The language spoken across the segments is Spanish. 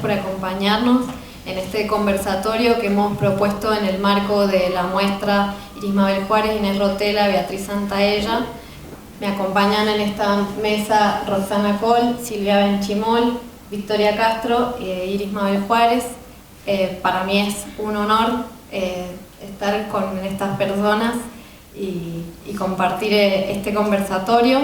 por acompañarnos en este conversatorio que hemos propuesto en el marco de la muestra Iris Mabel Juárez, Inés Rotela, Beatriz Santaella. Me acompañan en esta mesa Roxana Coll, Silvia Benchimol, Victoria Castro e Iris Mabel Juárez. Para mí es un honor estar con estas personas y compartir este conversatorio.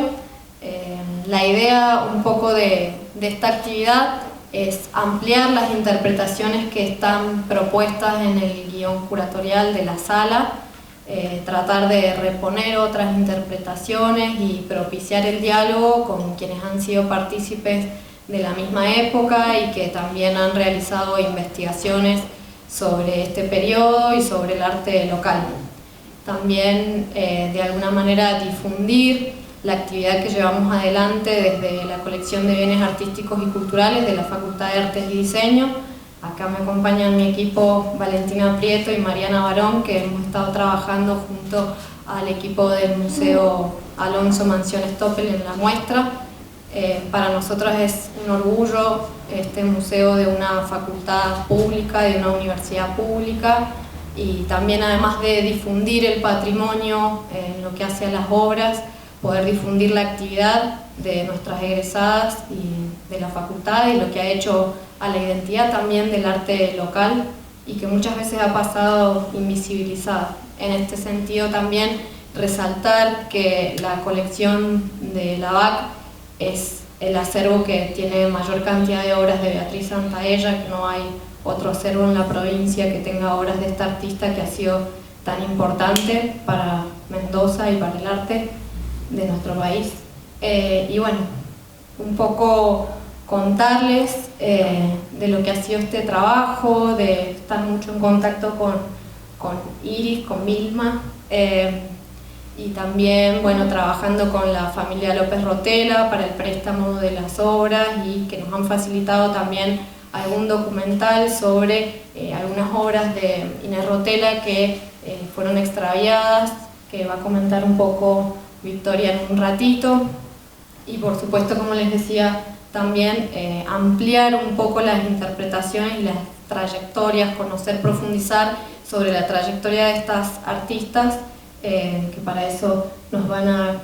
La idea un poco de esta actividad es ampliar las interpretaciones que están propuestas en el guión curatorial de la sala, tratar de reponer otras interpretaciones y propiciar el diálogo con quienes han sido partícipes de la misma época y que también han realizado investigaciones sobre este periodo y sobre el arte local. También de alguna manera difundir la actividad que llevamos adelante desde la colección de bienes artísticos y culturales de la Facultad de Artes y Diseño. Acá me acompañan mi equipo Valentina Prieto y Mariana Barón, que hemos estado trabajando junto al equipo del Museo Alonso Mansión Stoppel en la muestra. Para nosotros es un orgullo este museo de una facultad pública, de una universidad pública, y también, además de difundir el patrimonio en lo que hace a las obras, poder difundir la actividad de nuestras egresadas y de la facultad y lo que ha hecho a la identidad también del arte local y que muchas veces ha pasado invisibilizada. En este sentido también resaltar que la colección de la BAC es el acervo que tiene mayor cantidad de obras de Beatriz Santaella, que no hay otro acervo en la provincia que tenga obras de esta artista que ha sido tan importante para Mendoza y para el arte de nuestro país. Y bueno, un poco contarles de lo que ha sido este trabajo, de estar mucho en contacto con Iris, con Vilma, y también, bueno, trabajando con la familia López Rotela para el préstamo de las obras y que nos han facilitado también algún documental sobre algunas obras de Inés Rotela que fueron extraviadas, que va a comentar un poco Victoria en un ratito. Y por supuesto, como les decía, también ampliar un poco las interpretaciones y las trayectorias, conocer, profundizar sobre la trayectoria de estas artistas, que para eso nos van a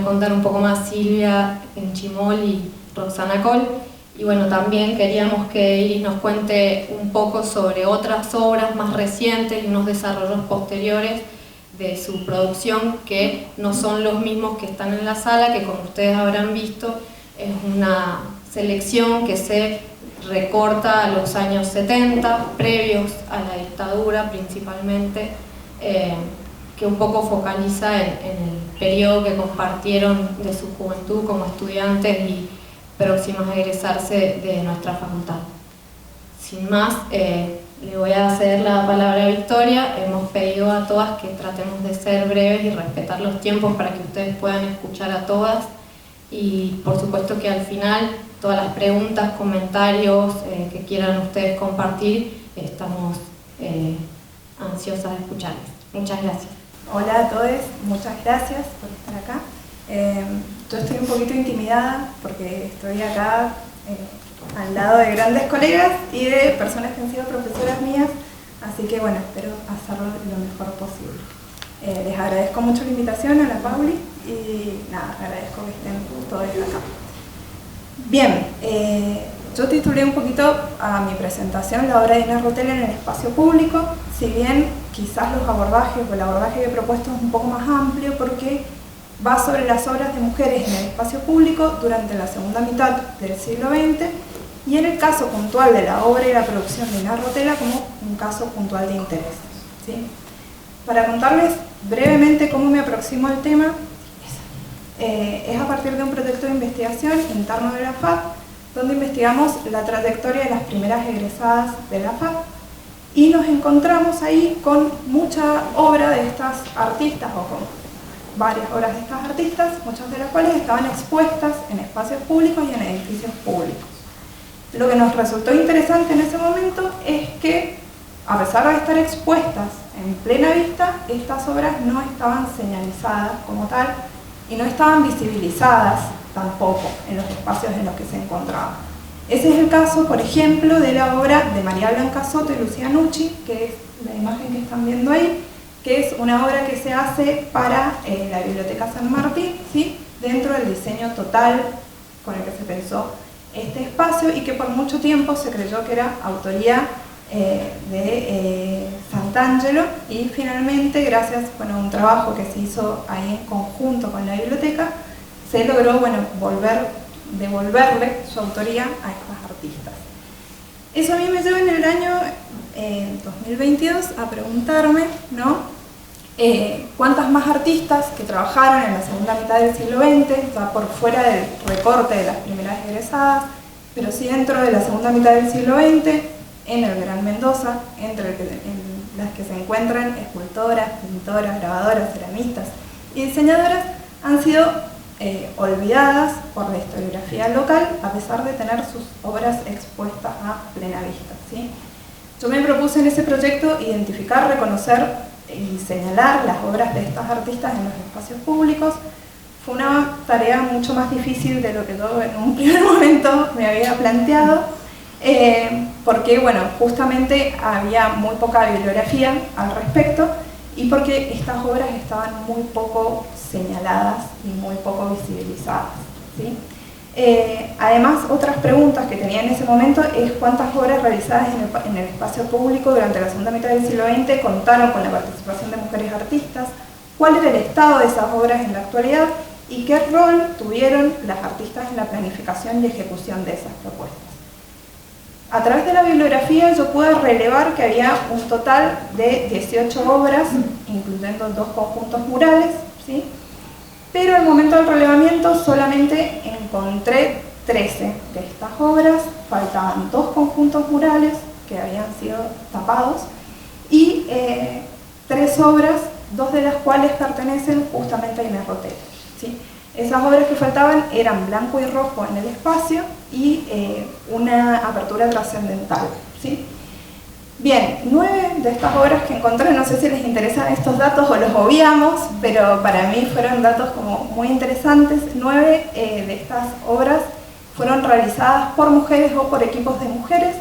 contar un poco más Silvia Benchimol y Roxana Coll. Y bueno, también queríamos que Iris nos cuente un poco sobre otras obras más recientes y unos desarrollos posteriores de su producción, que no son los mismos que están en la sala, que como ustedes habrán visto es una selección que se recorta a los años 70, previos a la dictadura principalmente, que un poco focaliza en el periodo que compartieron de su juventud como estudiantes y próximos a egresarse de nuestra facultad. Sin más, le voy a ceder la palabra a Victoria. Hemos pedido a todas que tratemos de ser breves y respetar los tiempos para que ustedes puedan escuchar a todas, y por supuesto que al final todas las preguntas, comentarios que quieran ustedes compartir, estamos ansiosas de escucharles. Muchas gracias. Hola a todos, muchas gracias por estar acá. Yo estoy un poquito intimidada porque estoy acá al lado de grandes colegas y de personas que han sido profesoras mías, así que bueno, espero hacerlo lo mejor posible. Les agradezco mucho la invitación a la Pauli y nada, agradezco que estén todos acá. Bien, yo titulé un poquito a mi presentación la obra de Inés Rotela en el espacio público, si bien quizás los abordajes o el abordaje que he propuesto es un poco más amplio porque va sobre las obras de mujeres en el espacio público durante la segunda mitad del siglo XX y en el caso puntual de la obra y la producción de Inés Rotela como un caso puntual de interés, ¿sí? Para contarles brevemente cómo me aproximo al tema, es a partir de un proyecto de investigación interno de la FAC, donde investigamos la trayectoria de las primeras egresadas de la FAC y nos encontramos ahí con mucha obra de estas artistas o con varias obras de estas artistas, muchas de las cuales estaban expuestas en espacios públicos y en edificios públicos. Lo que nos resultó interesante en ese momento es que, a pesar de estar expuestas en plena vista, estas obras no estaban señalizadas como tal y no estaban visibilizadas tampoco en los espacios en los que se encontraban. Ese es el caso, por ejemplo, de la obra de María Blanca Soto y Lucía Nucci, que es la imagen que están viendo ahí, que es una obra que se hace para la Biblioteca San Martín, ¿sí? Dentro del diseño total con el que se pensó este espacio y que por mucho tiempo se creyó que era autoría de Sant'Angelo, y finalmente, gracias a un trabajo que se hizo ahí en conjunto con la biblioteca, se logró devolverle su autoría a estas artistas. Eso a mí me lleva en el año 2022 a preguntarme, ¿no? ¿Cuántas más artistas que trabajaron en la segunda mitad del siglo XX, ya por fuera del recorte de las primeras egresadas, pero sí dentro de la segunda mitad del siglo XX, en el Gran Mendoza, en las que se encuentran escultoras, pintoras, grabadoras, ceramistas y diseñadoras, han sido olvidadas por la historiografía local, a pesar de tener sus obras expuestas a plena vista, ¿sí? Yo me propuse en ese proyecto identificar, reconocer y señalar las obras de estas artistas en los espacios públicos. Fue una tarea mucho más difícil de lo que yo en un primer momento me había planteado, porque bueno, justamente había muy poca bibliografía al respecto y porque estas obras estaban muy poco señaladas y muy poco visibilizadas, ¿sí? Además, otras preguntas que tenía en ese momento es cuántas obras realizadas en el espacio público durante la segunda mitad del siglo XX contaron con la participación de mujeres artistas, cuál era el estado de esas obras en la actualidad y qué rol tuvieron las artistas en la planificación y ejecución de esas propuestas. A través de la bibliografía yo pude relevar que había un total de 18 obras, incluyendo 2 conjuntos murales, ¿sí? Pero al momento del relevamiento solamente encontré 13 de estas obras, faltaban 2 conjuntos murales que habían sido tapados y 3 obras, 2 de las cuales pertenecen justamente a Inés Rotela, ¿sí? Esas obras que faltaban eran Blanco y Rojo en el espacio y una apertura trascendental, ¿sí? Bien, 9 de estas obras que encontré, no sé si les interesan estos datos o los obviamos, pero para mí fueron datos como muy interesantes. 9 de estas obras fueron realizadas por mujeres o por equipos de mujeres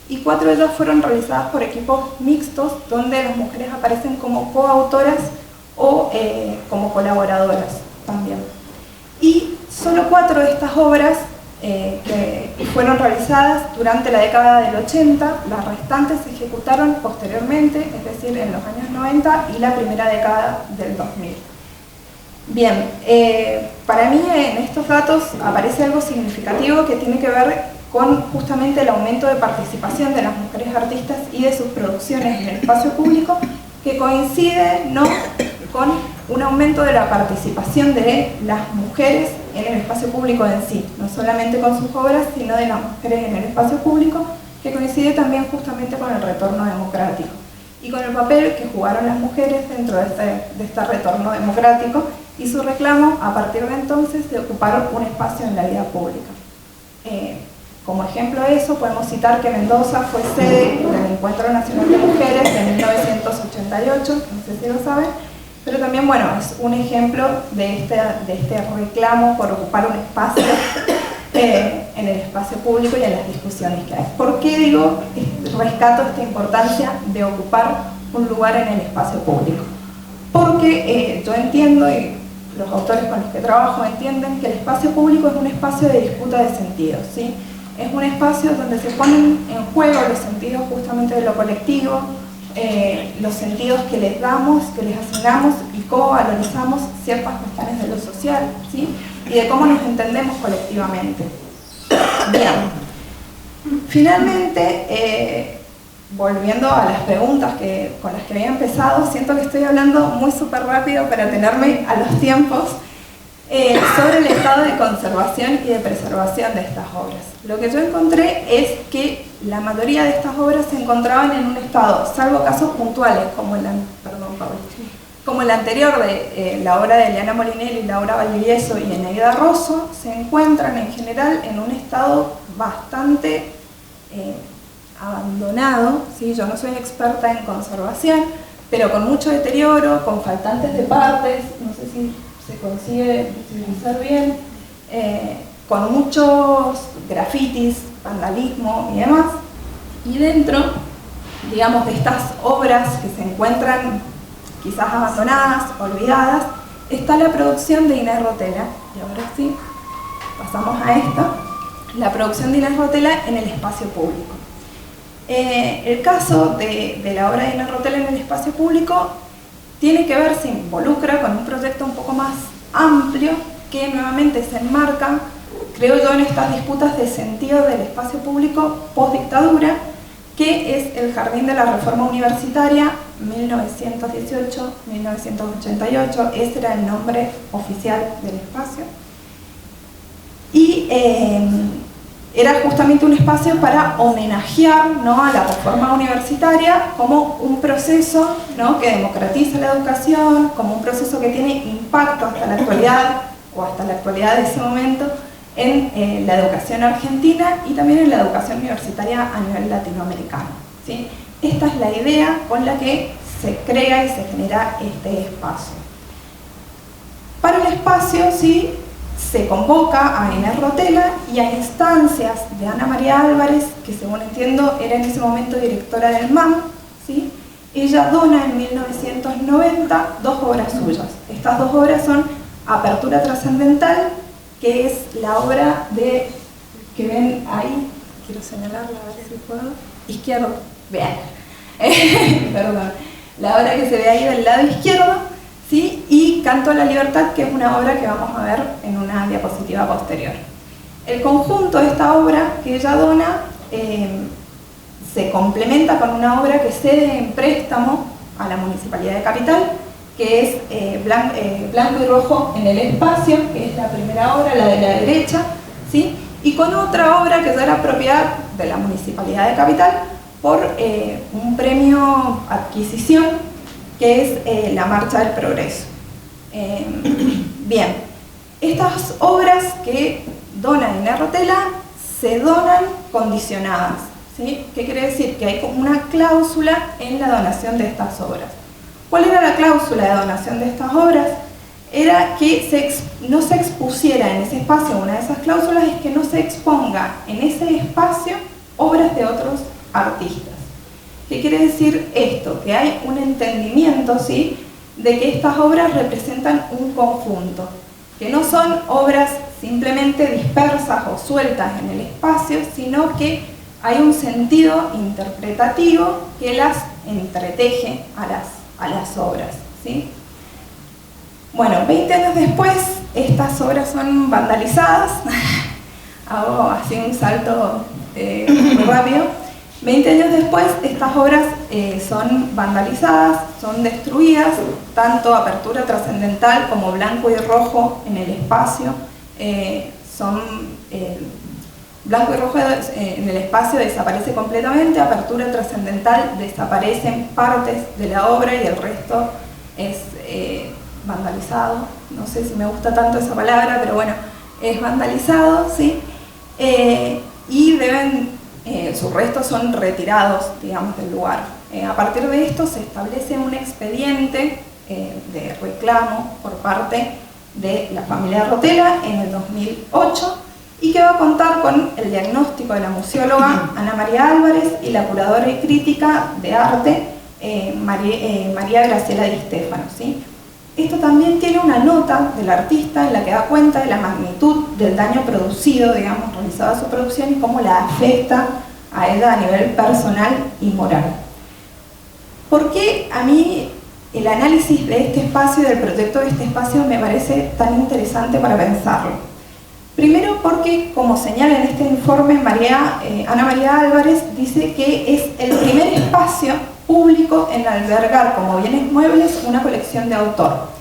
y 4 de ellas fueron realizadas por equipos mixtos, donde las mujeres aparecen como coautoras o como colaboradoras también. Y solo 4 de estas obras que fueron realizadas durante la década del 80, las restantes se ejecutaron posteriormente, es decir, en los años 90 y la primera década del 2000. Bien, para mí en estos datos aparece algo significativo que tiene que ver con justamente el aumento de participación de las mujeres artistas y de sus producciones en el espacio público, que coincide, ¿no?, con un aumento de la participación de las mujeres en el espacio público en sí, no solamente con sus obras, sino de las mujeres en el espacio público, que coincide también justamente con el retorno democrático y con el papel que jugaron las mujeres dentro de este retorno democrático y su reclamo a partir de entonces de ocupar un espacio en la vida pública. Como ejemplo de eso podemos citar que Mendoza fue sede del Encuentro Nacional de Mujeres en 1988, no sé si lo saben, pero también, bueno, es un ejemplo de este reclamo por ocupar un espacio en el espacio público y en las discusiones que hay. ¿Por qué rescato esta importancia de ocupar un lugar en el espacio público? Porque yo entiendo, y los autores con los que trabajo entienden, que el espacio público es un espacio de disputa de sentidos, ¿sí? Es un espacio donde se ponen en juego los sentidos justamente de lo colectivo, los sentidos que les damos, que les asignamos y cómo valorizamos ciertas cuestiones de lo social, ¿sí? Y de cómo nos entendemos colectivamente. Bien, finalmente, volviendo a las preguntas con las que había empezado, siento que estoy hablando muy súper rápido para tenerme a los tiempos, sobre el estado de conservación y de preservación de estas obras. Lo que yo encontré es que la mayoría de estas obras se encontraban en un estado, salvo casos puntuales como el anterior de la obra de Eliana Molinelli, Laura Valdivieso y Eneida Rosso, se encuentran en general en un estado bastante abandonado, ¿sí? Yo no soy experta en conservación, pero con mucho deterioro, con faltantes de partes, no sé si se consigue visibilizar bien, con muchos grafitis vandalismo y demás. Y dentro, digamos, de estas obras que se encuentran quizás abandonadas, olvidadas, está la producción de Inés Rotela. Y ahora sí, pasamos a esta. La producción de Inés Rotela en el espacio público. El caso de la obra de Inés Rotela en el espacio público tiene que ver, se involucra con un proyecto un poco más amplio que nuevamente se enmarca, creo yo, en estas disputas de sentido del espacio público post-dictadura, que es el Jardín de la Reforma Universitaria 1918-1988, ese era el nombre oficial del espacio. Y era justamente un espacio para homenajear, ¿no?, a la reforma universitaria como un proceso, ¿no?, que democratiza la educación, como un proceso que tiene impacto hasta la actualidad, o hasta la actualidad de ese momento, en la educación argentina y también en la educación universitaria a nivel latinoamericano, ¿sí? Esta es la idea con la que se crea y se genera este espacio. Para el espacio, sí, se convoca a Inés Rotela y a instancias de Ana María Álvarez, que según entiendo era en ese momento directora del MAM, ¿sí? Ella dona en 1990 dos obras suyas. Estas dos obras son Apertura Trascendental, que es la obra que ven ahí, quiero señalarla a ver si puedo, izquierdo, vean, perdón, la obra que se ve ahí del lado izquierdo, ¿sí? Y Canto a la Libertad, que es una obra que vamos a ver en una diapositiva posterior. El conjunto de esta obra que ella dona se complementa con una obra que cede en préstamo a la Municipalidad de Capital, que es Blanco y Rojo en el Espacio, que es la primera obra, la de la derecha, ¿sí? Y con otra obra que ya era propiedad de la Municipalidad de Capital por un premio adquisición, que es la Marcha del Progreso. Bien, estas obras que dona Inés Rotela se donan condicionadas, ¿sí? ¿Qué quiere decir? Que hay como una cláusula en la donación de estas obras. ¿Cuál era la cláusula de donación de estas obras? Era que no se expusiera en ese espacio, una de esas cláusulas es que no se exponga en ese espacio obras de otros artistas. ¿Qué quiere decir esto? Que hay un entendimiento, ¿sí?, de que estas obras representan un conjunto, que no son obras simplemente dispersas o sueltas en el espacio, sino que hay un sentido interpretativo que las entreteje a las obras, ¿sí? Bueno, 20 años después, estas obras son vandalizadas. Hago así un salto muy rápido. 20 años después, estas obras son vandalizadas, son destruidas, tanto Apertura Trascendental como Blanco y Rojo en el Espacio. Blanco y Rojo en el Espacio desaparece completamente, Apertura Trascendental desaparecen partes de la obra y el resto es vandalizado. No sé si me gusta tanto esa palabra, pero bueno, es vandalizado, ¿sí? Y sus restos son retirados, digamos, del lugar. A partir de esto se establece un expediente de reclamo por parte de la familia Rotela en el 2008 y que va a contar con el diagnóstico de la museóloga Ana María Álvarez y la curadora y crítica de arte María Graciela Di Stefano, ¿sí? Esto también tiene una nota del artista en la que da cuenta de la magnitud del daño producido, digamos, realizado a su producción y cómo la afecta a ella a nivel personal y moral. ¿Por qué a mí el análisis de este espacio y del proyecto de este espacio me parece tan interesante para pensarlo? Primero porque, como señala en este informe Ana María Álvarez, dice que es el primer espacio público en albergar como bienes muebles una colección de autor.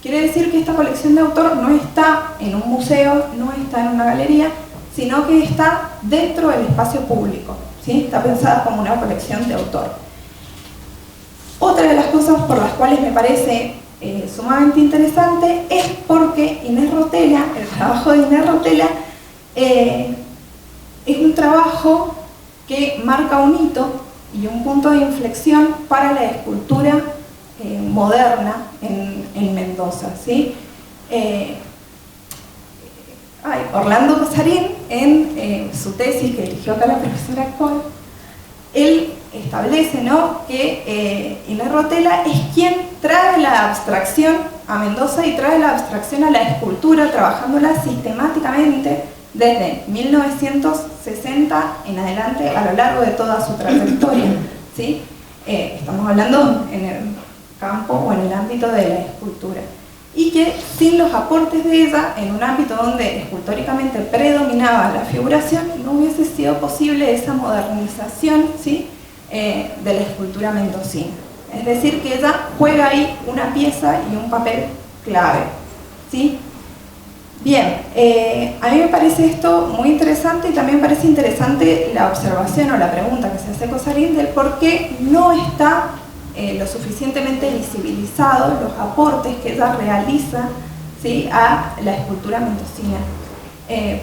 Quiere decir que esta colección de autor no está en un museo, no está en una galería, sino que está dentro del espacio público, ¿sí? Está pensada como una colección de autor. Otra de las cosas por las cuales me parece sumamente interesante es porque Inés Rotela, el trabajo de Inés Rotela, es un trabajo que marca un hito y un punto de inflexión para la escultura moderna en Mendoza, ¿sí? Orlando Casarín en su tesis que eligió acá la profesora Cole, él establece, ¿no?, que Inés Rotela es quien trae la abstracción a Mendoza y trae la abstracción a la escultura, trabajándola sistemáticamente desde 1960 en adelante a lo largo de toda su trayectoria, ¿sí? Estamos hablando en el campo o en el ámbito de la escultura. Y que sin los aportes de ella, en un ámbito donde escultóricamente predominaba la figuración, no hubiese sido posible esa modernización, ¿sí?, de la escultura mendocina. Es decir, que ella juega ahí una pieza y un papel clave, ¿sí? Bien, a mí me parece esto muy interesante y también me parece interesante la observación o la pregunta que se hace Cosarín del por qué no está lo suficientemente visibilizados los aportes que ella realiza, ¿sí?, a la escultura mendocina.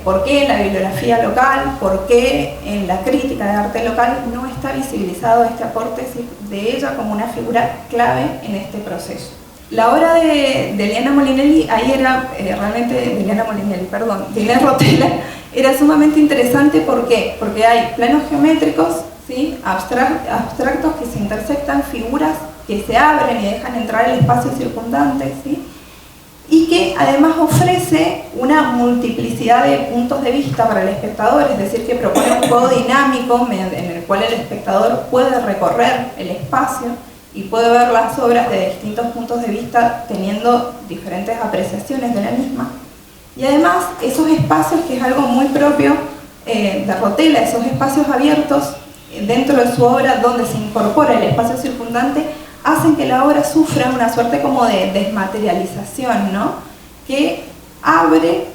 ¿Por qué en la bibliografía local, por qué en la crítica de arte local no está visibilizado este aporte, ¿sí?, de ella como una figura clave en este proceso? La obra de Eliana Molinelli, ahí era realmente, de Inés Rotela, era sumamente interesante. ¿Por qué? Porque hay planos geométricos, ¿sí?, abstractos que se intersectan, figuras que se abren y dejan entrar el espacio circundante, ¿sí?, y que además ofrece una multiplicidad de puntos de vista para el espectador, es decir, que propone un juego dinámico en el cual el espectador puede recorrer el espacio y puede ver las obras de distintos puntos de vista teniendo diferentes apreciaciones de la misma. Y además esos espacios, que es algo muy propio de Rotela, esos espacios abiertos dentro de su obra donde se incorpora el espacio circundante, hacen que la obra sufra una suerte como de desmaterialización, ¿no?, que abre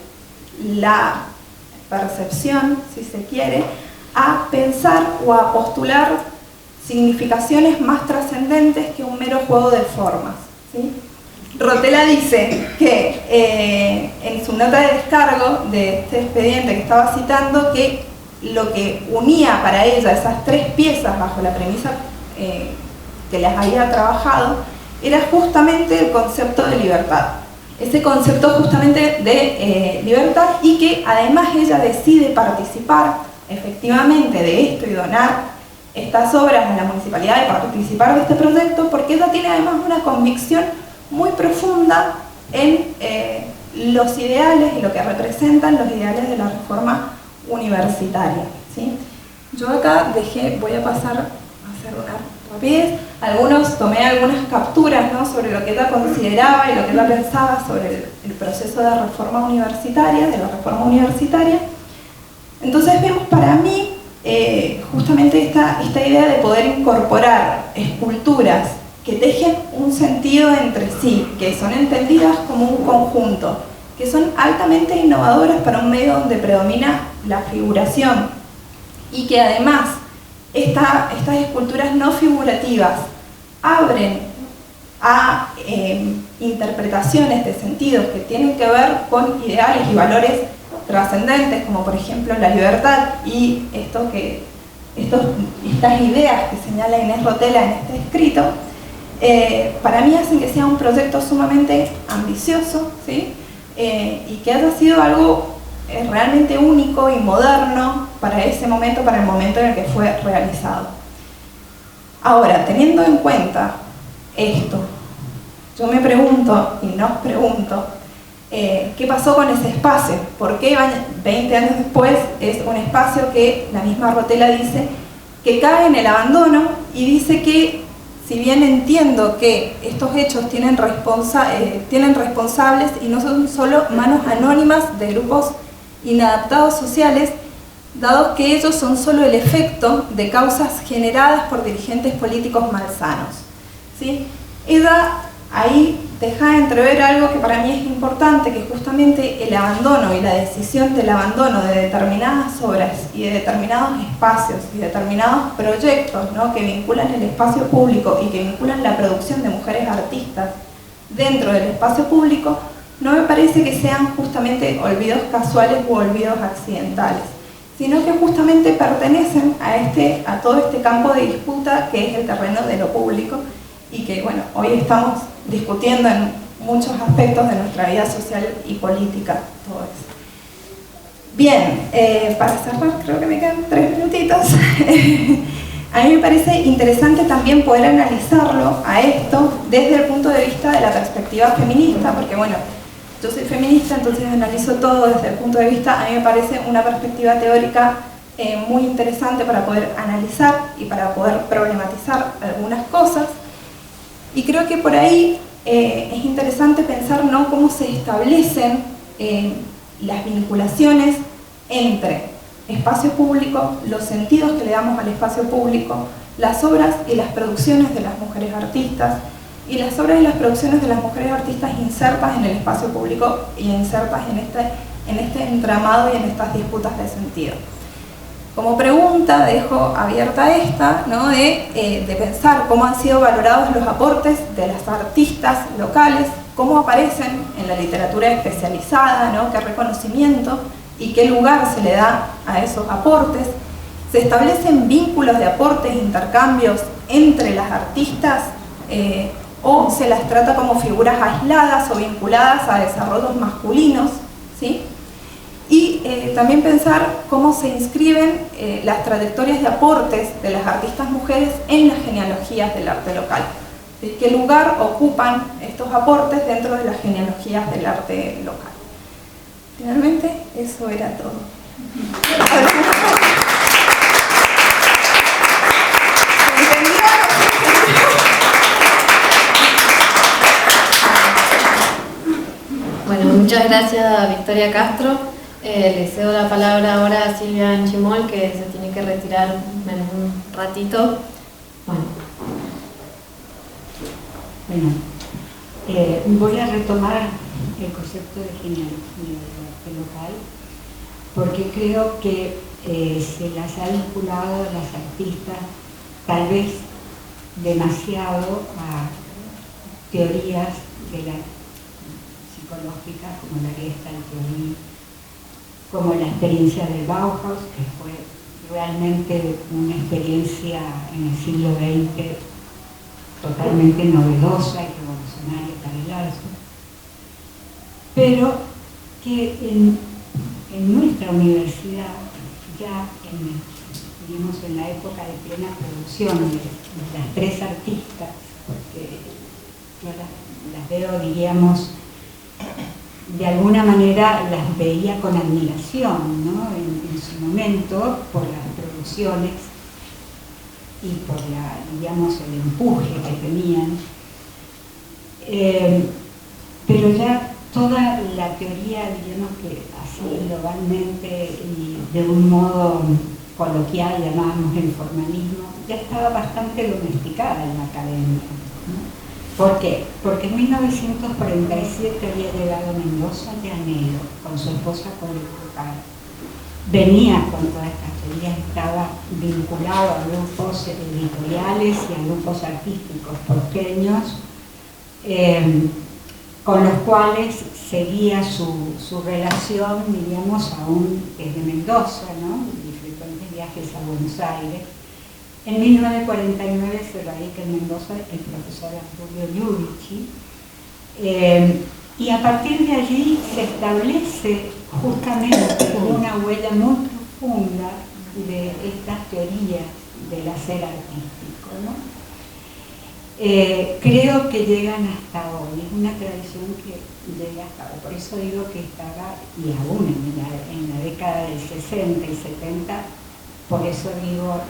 la percepción, si se quiere, a pensar o a postular significaciones más trascendentes que un mero juego de formas, ¿sí? Rotela dice que en su nota de descargo de este expediente que estaba citando, que lo que unía para ella esas tres piezas bajo la premisa que las había trabajado era justamente el concepto de libertad. Ese concepto justamente de libertad, y que además ella decide participar efectivamente de esto y donar estas obras a la municipalidad y participar de este proyecto, porque ella tiene además una convicción muy profunda en los ideales y lo que representan los ideales de la reforma universitaria, ¿sí? Yo acá voy a pasar a hacer una rapidez. Tomé algunas capturas, ¿no?, sobre lo que ella consideraba y lo que ella pensaba sobre el proceso de reforma universitaria, Entonces vemos para mí justamente esta idea de poder incorporar esculturas que tejen un sentido entre sí, que son entendidas como un conjunto, que son altamente innovadoras para un medio donde predomina la figuración, y que además estas esculturas no figurativas abren a interpretaciones de sentidos que tienen que ver con ideales y valores trascendentes, como por ejemplo la libertad, y estas ideas que señala Inés Rotela en este escrito, para mí hacen que sea un proyecto sumamente ambicioso, ¿sí?, y que haya sido algo realmente único y moderno para ese momento, para el momento en el que fue realizado. Ahora, teniendo en cuenta esto, yo me pregunto y nos pregunto, ¿qué pasó con ese espacio? ¿Por qué 20 años después es un espacio que la misma Rotela dice que cae en el abandono, y dice que, si bien entiendo que estos hechos tienen responsables y no son solo manos anónimas de grupos inadaptados sociales, dado que ellos son solo el efecto de causas generadas por dirigentes políticos malsanos, ¿sí? Ella ahí deja entrever algo que para mí es importante, que justamente el abandono y la decisión del abandono de determinadas obras y de determinados espacios y determinados proyectos, ¿no?, que vinculan el espacio público y que vinculan la producción de mujeres artistas dentro del espacio público, no me parece que sean justamente olvidos casuales u olvidos accidentales, sino que justamente pertenecen a todo este campo de disputa que es el terreno de lo público, y que, bueno, hoy estamos discutiendo en muchos aspectos de nuestra vida social y política todo eso. Bien, para cerrar, creo que me quedan 3 minutitos. A mí me parece interesante también poder analizarlo a esto desde el punto de vista de la perspectiva feminista, porque bueno, yo soy feminista, entonces analizo todo desde el punto de vista, a mí me parece una perspectiva teórica muy interesante para poder analizar y para poder problematizar algunas cosas. Y creo que por ahí es interesante pensar, ¿no?, cómo se establecen las vinculaciones entre espacio público, los sentidos que le damos al espacio público, las obras y las producciones de las mujeres artistas, y las obras y las producciones de las mujeres artistas insertas en el espacio público y insertas en este entramado y en estas disputas de sentido. Como pregunta dejo abierta esta, ¿no?, de pensar cómo han sido valorados los aportes de las artistas locales, cómo aparecen en la literatura especializada, ¿no?, qué reconocimiento y qué lugar se le da a esos aportes. Se establecen vínculos de aportes, intercambios entre las artistas, o se las trata como figuras aisladas o vinculadas a desarrollos masculinos, ¿sí? Y también pensar cómo se inscriben las trayectorias de aportes de las artistas mujeres en las genealogías del arte local. ¿Sí? ¿Qué lugar ocupan estos aportes dentro de las genealogías del arte local? Finalmente, eso era todo. Bueno, muchas gracias, Victoria Castro. Le cedo la palabra ahora a Silvia Anchimol, que se tiene que retirar en un ratito. Voy a retomar el concepto de genealogía del arte local, porque creo que se las ha vinculado a las artistas tal vez demasiado a teorías de la psicológica, como la Gestalt teoría, como la experiencia del Bauhaus, que fue realmente una experiencia en el siglo XX totalmente novedosa y revolucionaria para el arte, pero que en nuestra universidad, ya digamos, en la época de plena producción de las 3 artistas, porque yo las veo, diríamos, de alguna manera las veía con admiración, ¿no?, en su momento, por las producciones y por digamos, el empuje que tenían, pero ya toda la teoría, digamos, que así globalmente y de un modo coloquial llamábamos el formalismo, ya estaba bastante domesticada en la academia, ¿no? ¿Por qué? Porque en 1947 había llegado Mendoza Llanero con su esposa Coleco. Venía con todas estas teorías, estaba vinculado a grupos editoriales y a grupos artísticos porteños, con los cuales seguía su relación, diríamos, aún desde Mendoza, ¿no?, y frecuentes viajes a Buenos Aires. En 1949 se radica en Mendoza el profesor Arturo Giudici, y a partir de allí se establece justamente una huella muy profunda de estas teorías del hacer artístico, ¿no? Creo que llegan hasta hoy, es una tradición que llega hasta hoy, por eso digo que estaba, y aún en la década del 60 y 70, por eso digo,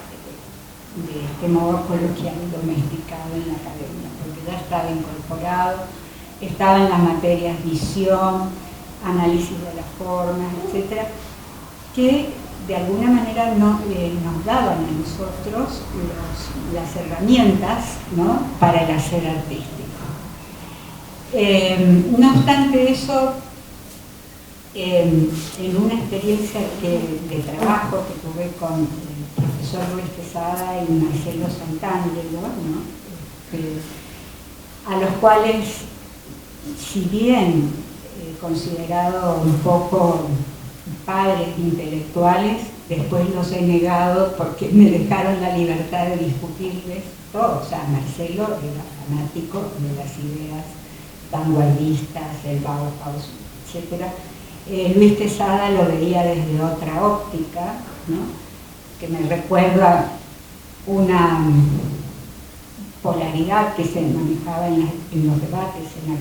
de este modo coloquial, domesticado en la academia, porque ya estaba incorporado, estaba en las materias visión, análisis de las formas, etcétera, que de alguna manera nos daban a nosotros las herramientas, ¿no?, para el hacer artístico. No obstante eso, en una experiencia de trabajo que tuve con el profesor Luis Quesada y Marcelo Santangelo, ¿no?, a los cuales, si bien considerado un poco padres intelectuales, después los he negado porque me dejaron la libertad de discutirles todo. O sea, Marcelo era fanático de las ideas vanguardistas, el Bauhaus, etc. Luis Tesada lo veía desde otra óptica, ¿no? Que me recuerda una polaridad que se manejaba en los debates en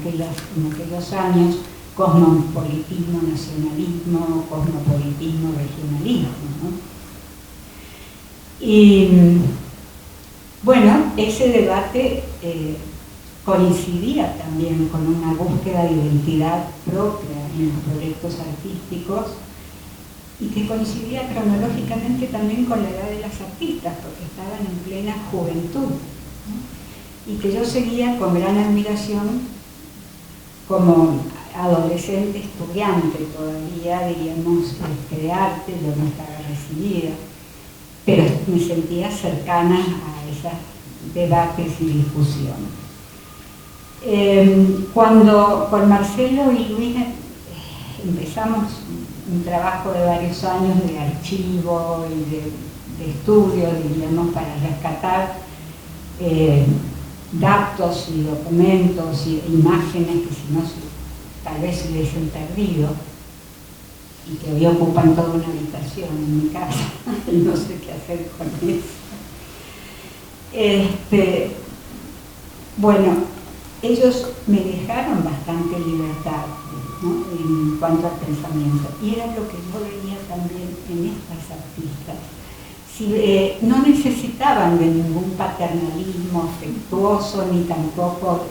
aquellos años: cosmopolitismo, nacionalismo, cosmopolitismo, regionalismo, ¿no? Y bueno, ese debate coincidía también con una búsqueda de identidad propia en los proyectos artísticos, y que coincidía cronológicamente también con la edad de las artistas, porque estaban en plena juventud, ¿no? Y que yo seguía con gran admiración como adolescente, estudiante todavía, diríamos, de arte. Yo no estaba recibida, pero me sentía cercana a esos debates y discusiones. Cuando con Marcelo y Luis empezamos un trabajo de varios años de archivo y de estudio, diríamos, para rescatar datos y documentos y imágenes que si no tal vez se hubiesen perdido, y que hoy ocupan toda una habitación en mi casa y no sé qué hacer con eso. Bueno, ellos me dejaron bastante libertad, ¿no? En cuanto al pensamiento, y era lo que yo veía también en estas artistas. No necesitaban de ningún paternalismo afectuoso, ni tampoco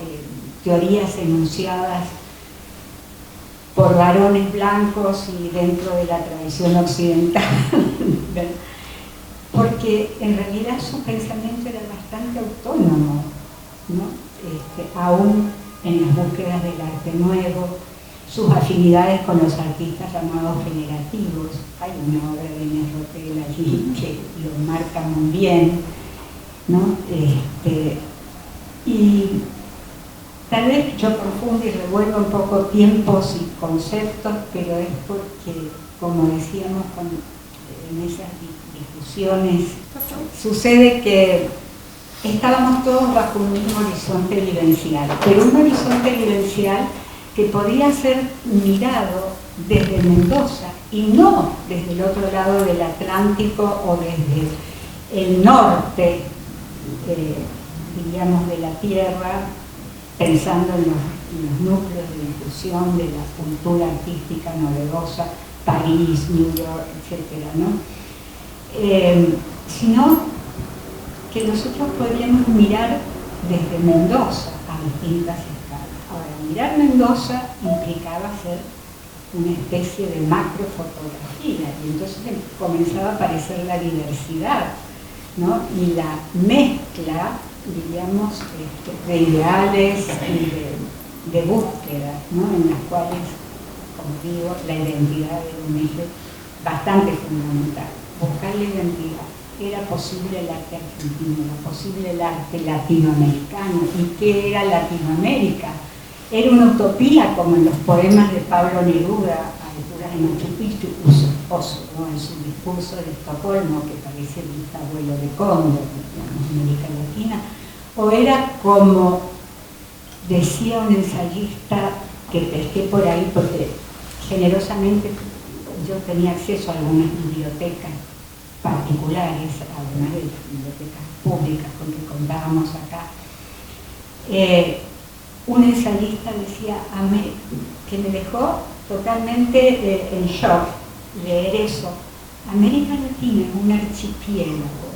teorías enunciadas por varones blancos y dentro de la tradición occidental, porque en realidad su pensamiento era bastante autónomo, ¿no? Aún en las búsquedas del arte nuevo, sus afinidades con los artistas llamados generativos. Hay una obra de Inés Rotela allí que lo marca muy bien, ¿no? Y tal vez yo confundo y revuelvo un poco tiempos y conceptos, pero es porque, como decíamos en esas discusiones, sucede que estábamos todos bajo un mismo horizonte vivencial, pero un horizonte vivencial que podía ser mirado desde Mendoza y no desde el otro lado del Atlántico o desde el norte, diríamos, de la tierra, pensando en los núcleos de difusión de la cultura artística novedosa, París, New York, etc., ¿no? Sino que nosotros podríamos mirar desde Mendoza a distintas escalas. Ahora, mirar Mendoza implicaba hacer una especie de macrofotografía, y entonces comenzaba a aparecer la diversidad, ¿no? Y la mezcla, diríamos, de ideales y de búsquedas, ¿no? En las cuales, como digo, la identidad era un eje bastante fundamental. Buscar la identidad. Era posible el arte argentino, era posible el arte latinoamericano. ¿Y qué era Latinoamérica? Era una utopía, como en los poemas de Pablo Neruda, a alturas de Machu Picchu, ¿no? En su discurso de Estocolmo, que parece el bisabuelo de Cóndor, digamos, América Latina. O era como decía un ensayista que pesqué por ahí, porque generosamente yo tenía acceso a algunas bibliotecas particulares, además de las bibliotecas públicas con que contábamos acá. Un ensayista decía que me dejó totalmente en shock leer eso. América Latina es un archipiélago.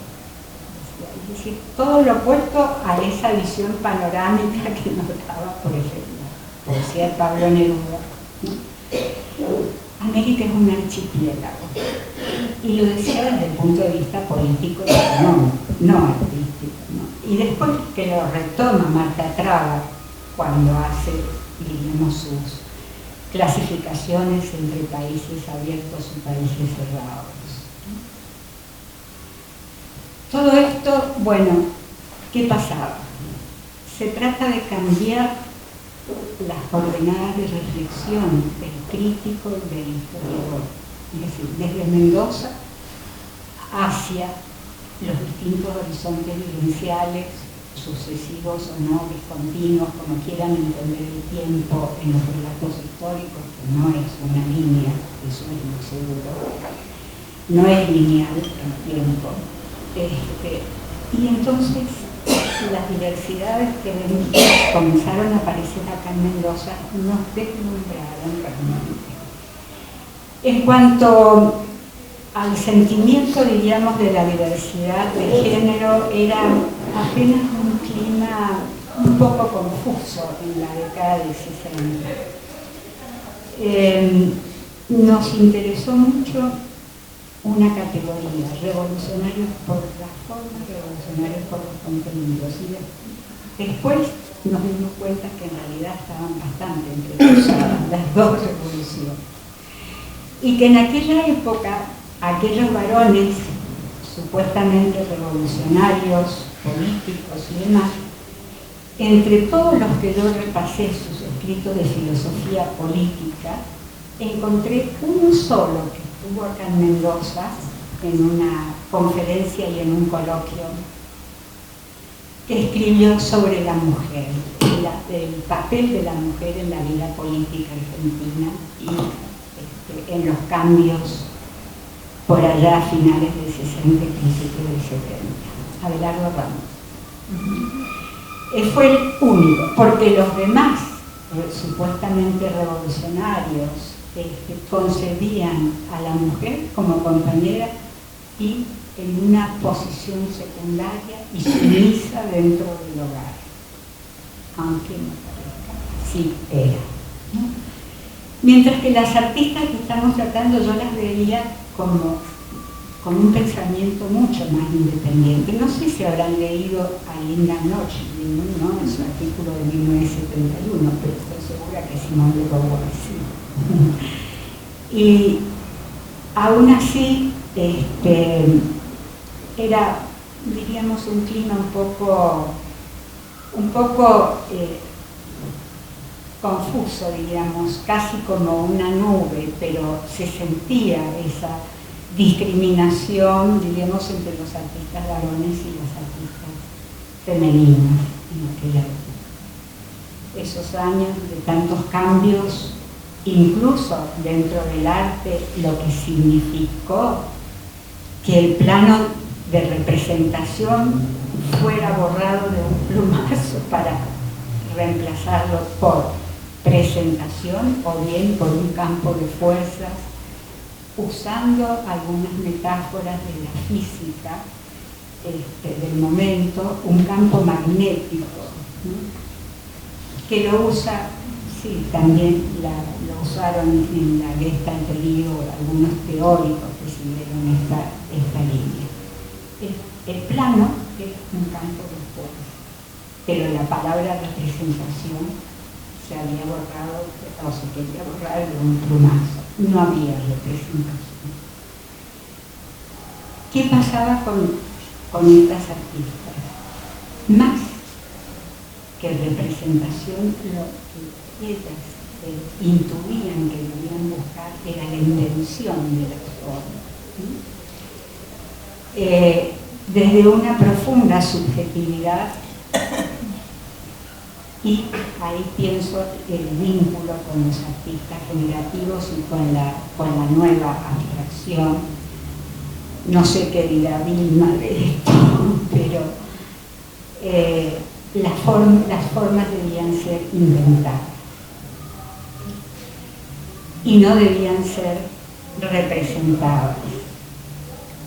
Es decir, todo lo opuesto a esa visión panorámica que nos daba, por ejemplo, decía Pablo Neruda, ¿no? América es un archipiélago. Y lo decía desde el punto de vista político y económico, no artístico, ¿no? Y después que lo retoma Marta Traba cuando hace, diríamos, sus clasificaciones entre países abiertos y países cerrados. Todo esto, bueno, ¿qué pasaba? Se trata de cambiar las coordenadas de reflexión del crítico y del historiador, es decir, desde Mendoza hacia los distintos horizontes vivenciales sucesivos o no, discontinuos, como quieran entender el tiempo en los relatos históricos, que no es una línea, eso es muy seguro, no es lineal el tiempo. Y entonces las diversidades que comenzaron a aparecer acá en Mendoza nos deslumbraron realmente. En cuanto al sentimiento, diríamos, de la diversidad de género, era apenas un clima un poco confuso en la década del 60. Nos interesó mucho una categoría, revolucionarios por las formas, revolucionarios por los contenidos. Y después nos dimos cuenta que en realidad estaban bastante entrecruzadas las dos revoluciones. Y que en aquella época, aquellos varones supuestamente revolucionarios, políticos y demás, entre todos los que yo repasé sus escritos de filosofía política, encontré uno solo que estuvo acá en Mendoza en una conferencia y en un coloquio, que escribió sobre la mujer, el papel de la mujer en la vida política argentina y en los cambios por allá a finales del 60 y principios del 70. Abelardo Ramos. Fue el único, porque los demás, supuestamente revolucionarios, concebían a la mujer como compañera y en una posición secundaria y sumisa dentro del hogar, aunque no parezca, sí era, ¿no? Mientras que las artistas que estamos tratando yo las veía como con un pensamiento mucho más independiente. No sé si habrán leído a Linda Noche, ¿no? En su artículo de 1971, pero estoy segura que Simone de Beauvoir sí. Y aún así era, diríamos, un clima un poco confuso, diríamos, casi como una nube, pero se sentía esa discriminación, diríamos, entre los artistas varones y las artistas femeninas en aquella época. Esos años de tantos cambios, incluso dentro del arte, lo que significó que el plano de representación fuera borrado de un plumazo para reemplazarlo por presentación o bien por un campo de fuerzas, usando algunas metáforas de la física del momento, un campo magnético, ¿no? Que lo usa, sí, también lo usaron en la Gestalt anterior algunos teóricos que siguieron esta línea. El plano es un campo de fuerza, pero la palabra representación se había borrado, o se quería borrar de un plumazo. No había representación. ¿Qué pasaba con estas artistas? Más que representación, lo que ellas intuían que debían buscar era la invención de las formas. Desde una profunda subjetividad, y ahí pienso el vínculo con los artistas generativos y con la nueva abstracción. No sé qué dirá Vilma de esto, pero las formas debían ser inventadas y no debían ser representadas.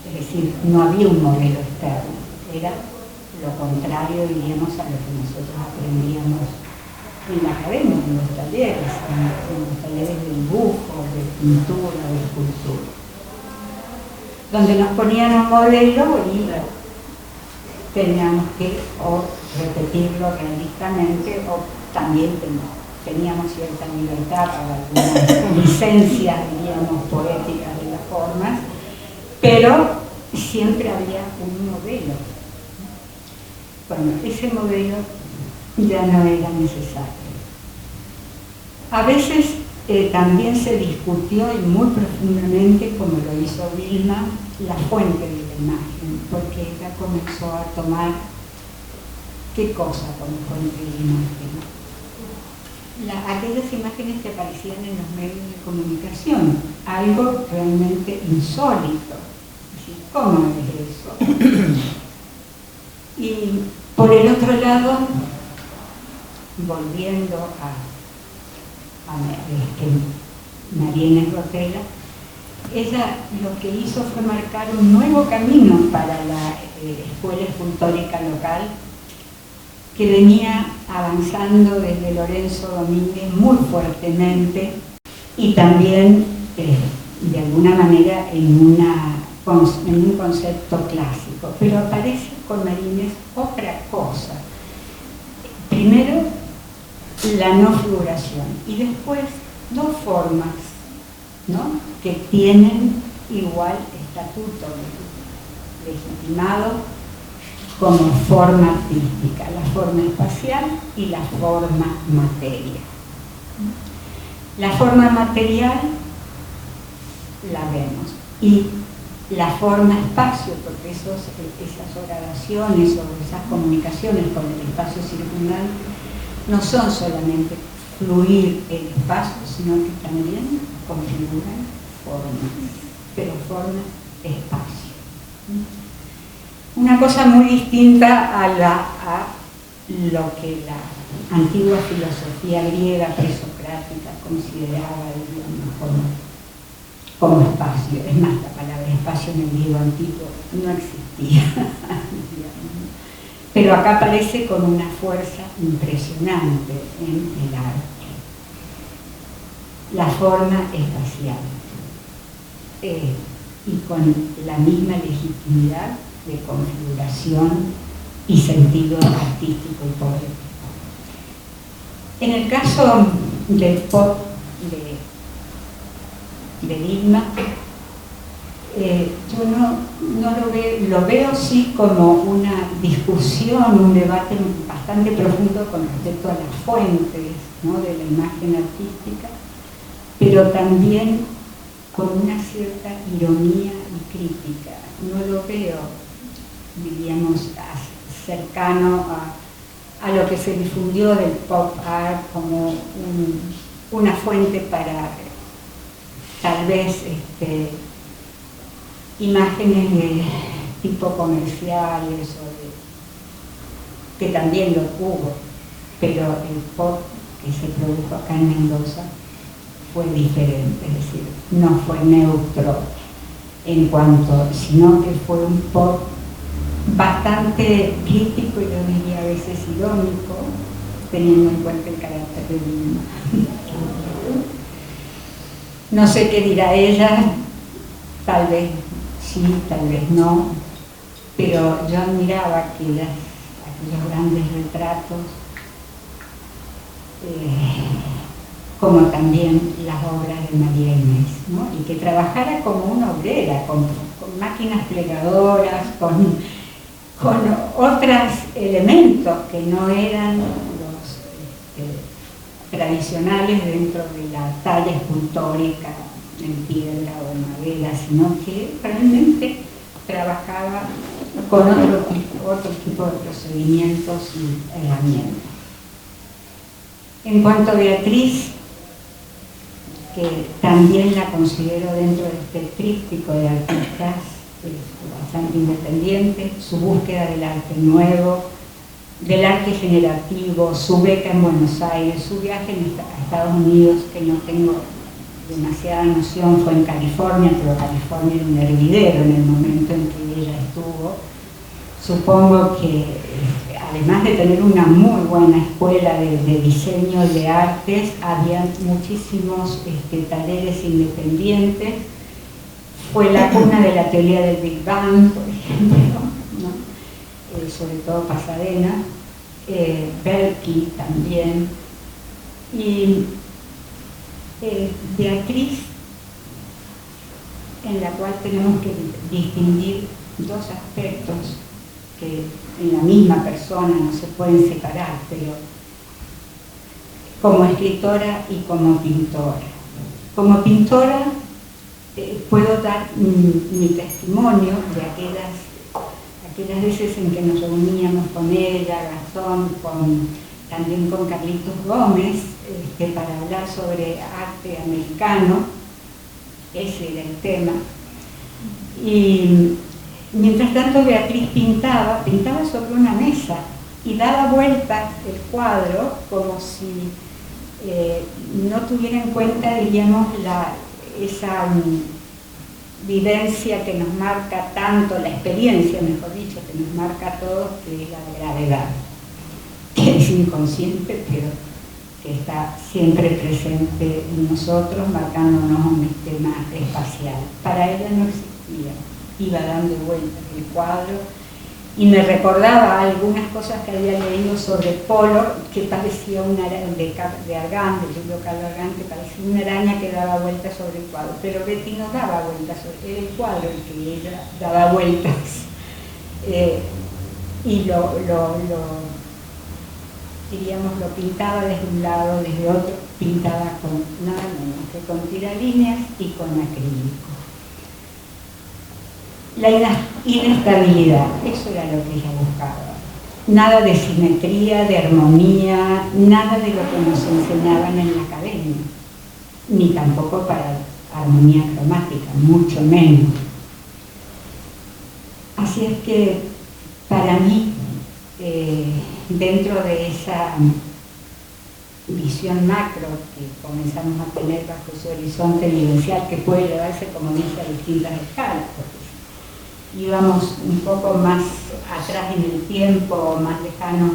Es decir, no había un modelo externo, era lo contrario, diríamos, a lo que nosotros aprendíamos en la academia, en los talleres, en los talleres de dibujo, de pintura, de escultura, donde nos ponían un modelo y teníamos que o repetirlo realistamente o también teníamos cierta libertad para algunas licencias, diríamos, poéticas de las formas, pero siempre había un modelo. Bueno, ese modelo ya no era necesario. A veces también se discutió y muy profundamente, como lo hizo Vilma, la fuente de la imagen, porque ella comenzó a tomar ¿Qué cosa como fuente de imagen? Aquellas imágenes que aparecían en los medios de comunicación, algo realmente insólito. ¿Cómo es eso? Y por el otro lado, volviendo a María Inés Rotela, ella lo que hizo fue marcar un nuevo camino para la escuela escultórica local, que venía avanzando desde Lorenzo Domínguez muy fuertemente y también de alguna manera en un concepto clásico, pero aparece con María Inés otra cosa. Primero, la no figuración y después dos formas, ¿no?, que tienen igual estatuto legitimado como forma artística, la forma espacial y la forma materia. La forma material la vemos y la forma espacio, porque esas horadaciones o esas comunicaciones con el espacio circundante no son solamente fluir el espacio, sino que también configuran formas, pero forma espacio. Una cosa muy distinta a lo que la antigua filosofía griega presocrática consideraba, digamos, como espacio. Es más, la palabra espacio en el griego antiguo no existía. Pero acá aparece con una fuerza impresionante en el arte. La forma espacial. Y con la misma legitimidad de configuración y sentido artístico y poético. En el caso del pop de Dilma, yo no lo veo sí como una discusión, un debate bastante profundo con respecto a las fuentes, ¿no?, de la imagen artística, pero también con una cierta ironía y crítica. No lo veo, diríamos, cercano a lo que se difundió del pop art como una fuente para tal vez imágenes de tipo comerciales que también lo hubo, pero el pop que se produjo acá en Mendoza fue diferente, es decir, no fue neutro en cuanto, sino que fue un pop bastante crítico y yo diría a veces irónico, teniendo en cuenta el carácter de Dilma. No sé qué dirá ella, tal vez sí, tal vez no, pero yo admiraba aquellos grandes retratos, como también las obras de María Inés, ¿no?, y que trabajara como una obrera, con máquinas plegadoras, con otros elementos que no eran los tradicionales dentro de la talla escultórica en piedra o en madera, sino que realmente trabajaba con otro tipo de procedimientos y herramientas. En cuanto a Beatriz, que también la considero dentro de este tríptico de artistas bastante independiente, su búsqueda del arte nuevo, del arte generativo, su beca en Buenos Aires, su viaje a Estados Unidos, que no tengo demasiada noción, fue en California, pero California era un hervidero en el momento en que ella estuvo. Supongo que además de tener una muy buena escuela de diseño y de artes, había muchísimos talleres independientes. Fue la cuna de la teoría del Big Bang, por ejemplo, ¿no? Sobre todo Pasadena, Berkeley también. Y Beatriz, en la cual tenemos que distinguir dos aspectos que en la misma persona no se pueden separar, pero como escritora y como pintora. Como pintora puedo dar mi testimonio de aquellas veces en que nos reuníamos con ella, Garzón, también con Carlitos Gómez, para hablar sobre arte americano. Ese era el tema. Y mientras tanto Beatriz pintaba sobre una mesa y daba vueltas el cuadro como si no tuviera en cuenta, diríamos, esa vivencia que nos marca tanto, la experiencia, mejor dicho, que nos marca a todos, que es la de gravedad, que es inconsciente, pero que está siempre presente en nosotros, marcándonos un esquema espacial. Para ella no existía, iba dando vueltas el cuadro y me recordaba algunas cosas que había leído sobre Polo, que parecía una araña, de Argand, del libro Carlos Argand, que parecía una araña que daba vueltas sobre el cuadro, pero Betty no daba vueltas, era el cuadro el que ella daba vueltas. Y diríamos, lo pintaba desde un lado, desde otro, pintaba con nada menos que con tiralíneas y con acrílico. La inestabilidad, eso era lo que ella buscaba. Nada de simetría, de armonía, nada de lo que nos enseñaban en la academia, ni tampoco para armonía cromática, mucho menos. Así es que para mí, dentro de esa visión macro que comenzamos a tener bajo ese horizonte vivencial, que puede llevarse, como dice, a distintas escalas, porque íbamos un poco más atrás en el tiempo, más lejano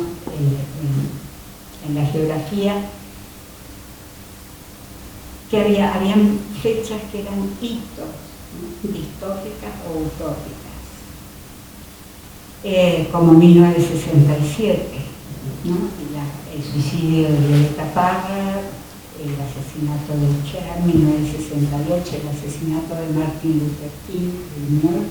en la geografía, que habían fechas que eran hitos, ¿no? Distópicas o utópicas, como 1967, ¿no? El suicidio de Violeta Parra, el asesinato de Cher, 1968, el asesinato de Martin Luther King Jr.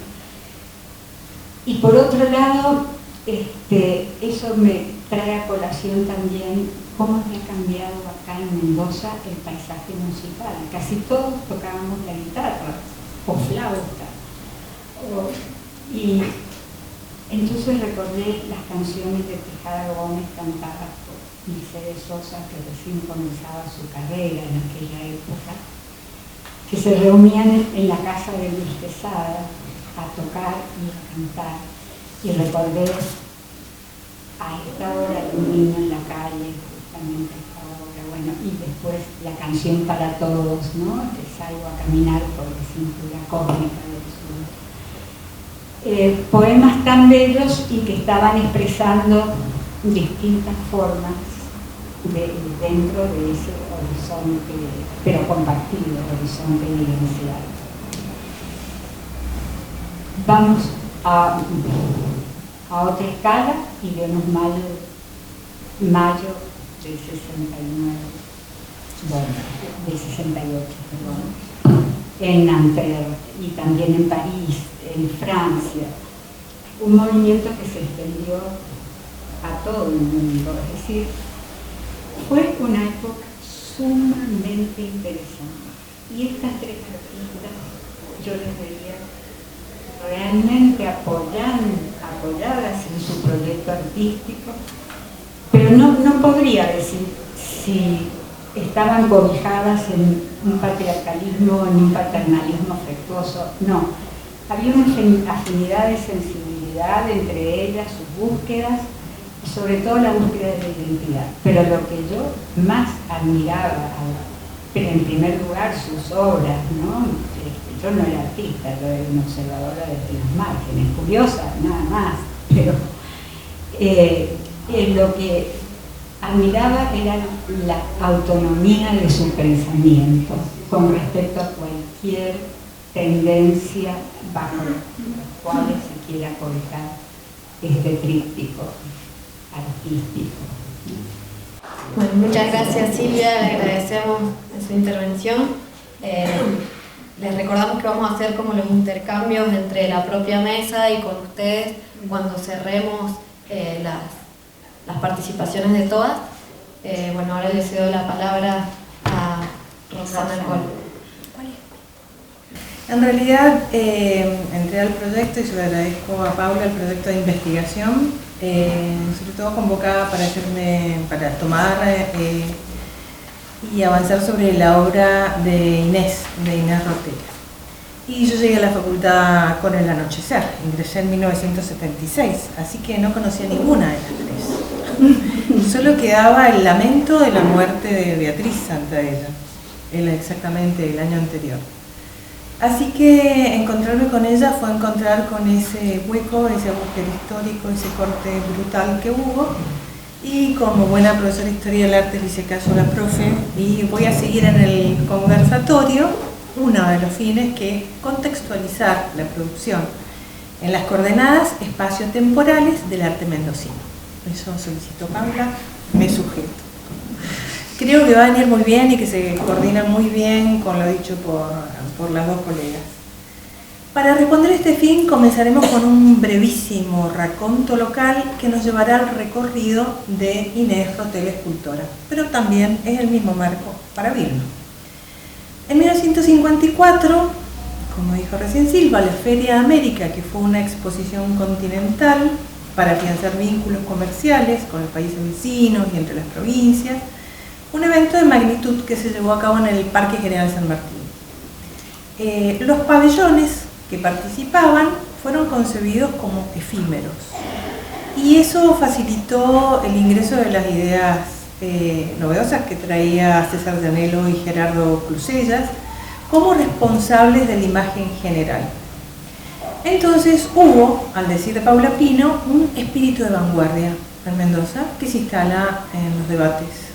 Y por otro lado, eso me trae a colación también cómo ha cambiado acá en Mendoza el paisaje musical. Casi todos tocábamos la guitarra o flauta. Y entonces recordé las canciones de Tejada Gómez cantadas por Mercedes Sosa, que recién comenzaba su carrera en aquella época, que se reunían en la casa de Luis Quesada a tocar y a cantar. Y recordé a esta hora un niño en la calle, justamente a esta hora, bueno, y después la canción Para Todos, ¿no? Que salgo a caminar por la cintura cósmica del sur. Poemas tan bellos y que estaban expresando distintas formas dentro de ese horizonte, pero compartido, horizonte vivencial. Vamos a otra escala y vemos mayo del 69, bueno, del 68, perdón, en Nanterre y también en París, en Francia. Un movimiento que se extendió a todo el mundo, es decir, fue una época sumamente interesante. Y estas tres artistas, yo les veía realmente apoyadas en su proyecto artístico, pero no podría decir si estaban cobijadas en un patriarcalismo, en un paternalismo afectuoso, no. Había una afinidad de sensibilidad entre ellas, sus búsquedas, y sobre todo la búsqueda de la identidad. Pero lo que yo más admiraba, pero en primer lugar sus obras, ¿no? Yo no era artista, yo era una observadora desde los márgenes, curiosa, nada más, pero lo que admiraba era la autonomía de su pensamiento con respecto a cualquier tendencia bajo la cual se quiera colocar este tríptico artístico. Bueno, muchas gracias Silvia, le agradecemos su intervención. Les recordamos que vamos a hacer como los intercambios entre la propia mesa y con ustedes cuando cerremos las participaciones de todas. Bueno, ahora le cedo la palabra a Rosana Col. En realidad entré al proyecto y se lo agradezco a Paula, el proyecto de investigación, sobre todo convocada para tomar y avanzar sobre la obra de Inés Rotela. Y yo llegué a la facultad con el anochecer, ingresé en 1976, así que no conocía ninguna de las tres. Solo quedaba el lamento de la muerte de Beatriz Santaella, exactamente el año anterior. Así que encontrarme con ella fue encontrar con ese hueco, ese agujero histórico, ese corte brutal que hubo. Y como buena profesora de Historia del Arte le hice caso a la profe y voy a seguir en el conversatorio uno de los fines, que es contextualizar la producción en las coordenadas espaciotemporales del arte mendocino. Eso solicitó Paula, me sujeto. Creo que va a venir muy bien y que se coordina muy bien con lo dicho por las dos colegas. Para responder a este fin comenzaremos con un brevísimo raconto local que nos llevará al recorrido de Inés Rotela, escultora, pero también es el mismo marco para Vilma. En 1954, como dijo recién Silva, la Feria de América, que fue una exposición continental para afianzar vínculos comerciales con los países vecinos y entre las provincias, un evento de magnitud que se llevó a cabo en el Parque General San Martín. Los pabellones que participaban fueron concebidos como efímeros y eso facilitó el ingreso de las ideas novedosas que traía César Llanelo y Gerardo Clusellas como responsables de la imagen general. Entonces hubo, al decir de Paula Pino, un espíritu de vanguardia en Mendoza que se instala en los debates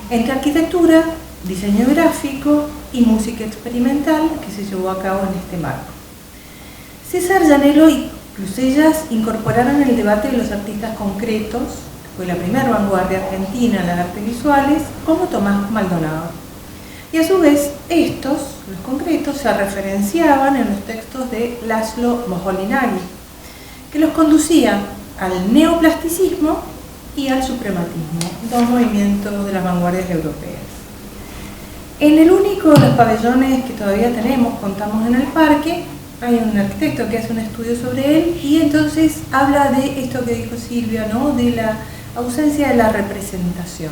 entre arquitectura, diseño gráfico y música experimental que se llevó a cabo en este marco. César Llanelo y Clusellas incorporaron el debate de los artistas concretos, que fue la primera vanguardia argentina en las artes visuales, como Tomás Maldonado. Y a su vez, estos, los concretos, se referenciaban en los textos de Laszlo Moholy-Nagy, que los conducía al neoplasticismo y al suprematismo, dos movimientos de las vanguardias europeas. En el único de los pabellones que todavía tenemos, contamos en el parque, hay un arquitecto que hace un estudio sobre él y entonces habla de esto que dijo Silvia, ¿no? De la ausencia de la representación,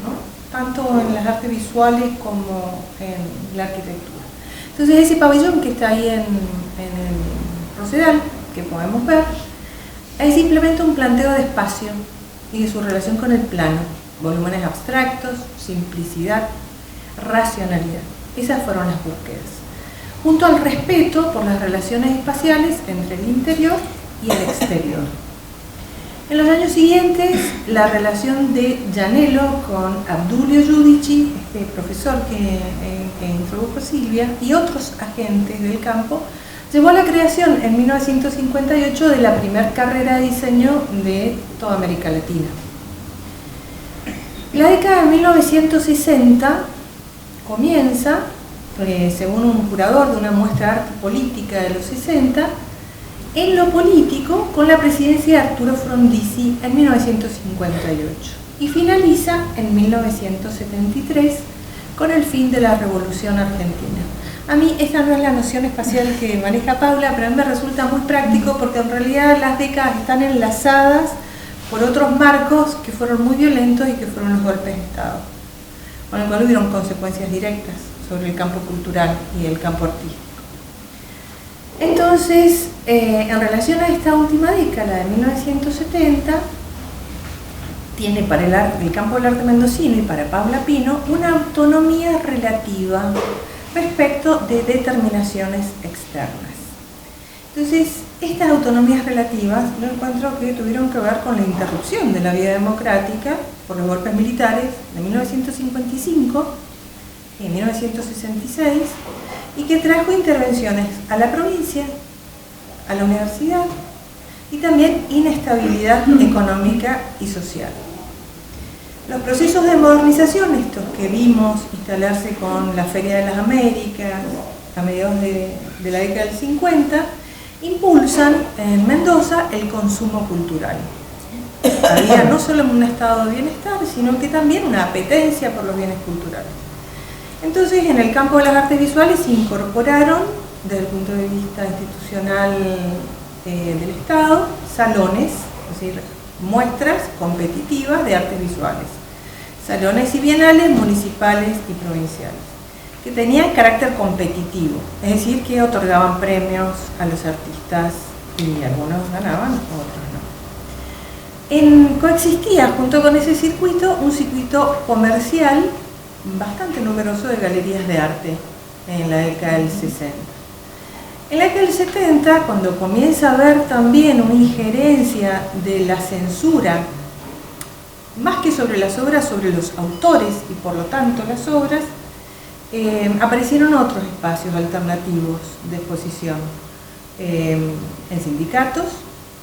¿no? Tanto en las artes visuales como en la arquitectura. Entonces ese pabellón que está ahí en el Rosedal, que podemos ver, es simplemente un planteo de espacio y de su relación con el plano, volúmenes abstractos, simplicidad, racionalidad. Esas fueron las búsquedas, junto al respeto por las relaciones espaciales entre el interior y el exterior. En los años siguientes, la relación de Llanelo con Abdulio Giudici, este profesor que introdujo Silvia, y otros agentes del campo, llevó a la creación en 1958 de la primera carrera de diseño de toda América Latina. La década de 1960 comienza, según un curador de una muestra de arte política de los 60, en lo político con la presidencia de Arturo Frondizi en 1958 y finaliza en 1973 con el fin de la Revolución Argentina. A mí esta no es la noción espacial que maneja Paula, pero a mí me resulta muy práctico porque en realidad las décadas están enlazadas por otros marcos que fueron muy violentos y que fueron los golpes de Estado, con el cual hubieron consecuencias directas sobre el campo cultural y el campo artístico. Entonces, en relación a esta última década de 1970, tiene para el campo del arte mendocino y para Paula Pino una autonomía relativa respecto de determinaciones externas. Entonces, estas autonomías relativas yo encuentro que tuvieron que ver con la interrupción de la vida democrática por los golpes militares de 1955 y 1966 y que trajo intervenciones a la provincia, a la universidad y también inestabilidad económica y social. Los procesos de modernización, estos que vimos instalarse con la Feria de las Américas a mediados de la década del 50, impulsan en Mendoza el consumo cultural. Había no solo un estado de bienestar, sino que también una apetencia por los bienes culturales. Entonces, en el campo de las artes visuales se incorporaron, desde el punto de vista institucional del Estado, salones, es decir, muestras competitivas de artes visuales, salones y bienales municipales y provinciales, que tenían carácter competitivo, es decir, que otorgaban premios a los artistas y algunos ganaban, otros no. Coexistía junto con ese circuito un circuito comercial bastante numeroso de galerías de arte en la década del 60. En la década del 70, cuando comienza a haber también una injerencia de la censura, más que sobre las obras, sobre los autores y por lo tanto las obras, aparecieron otros espacios alternativos de exposición, en sindicatos,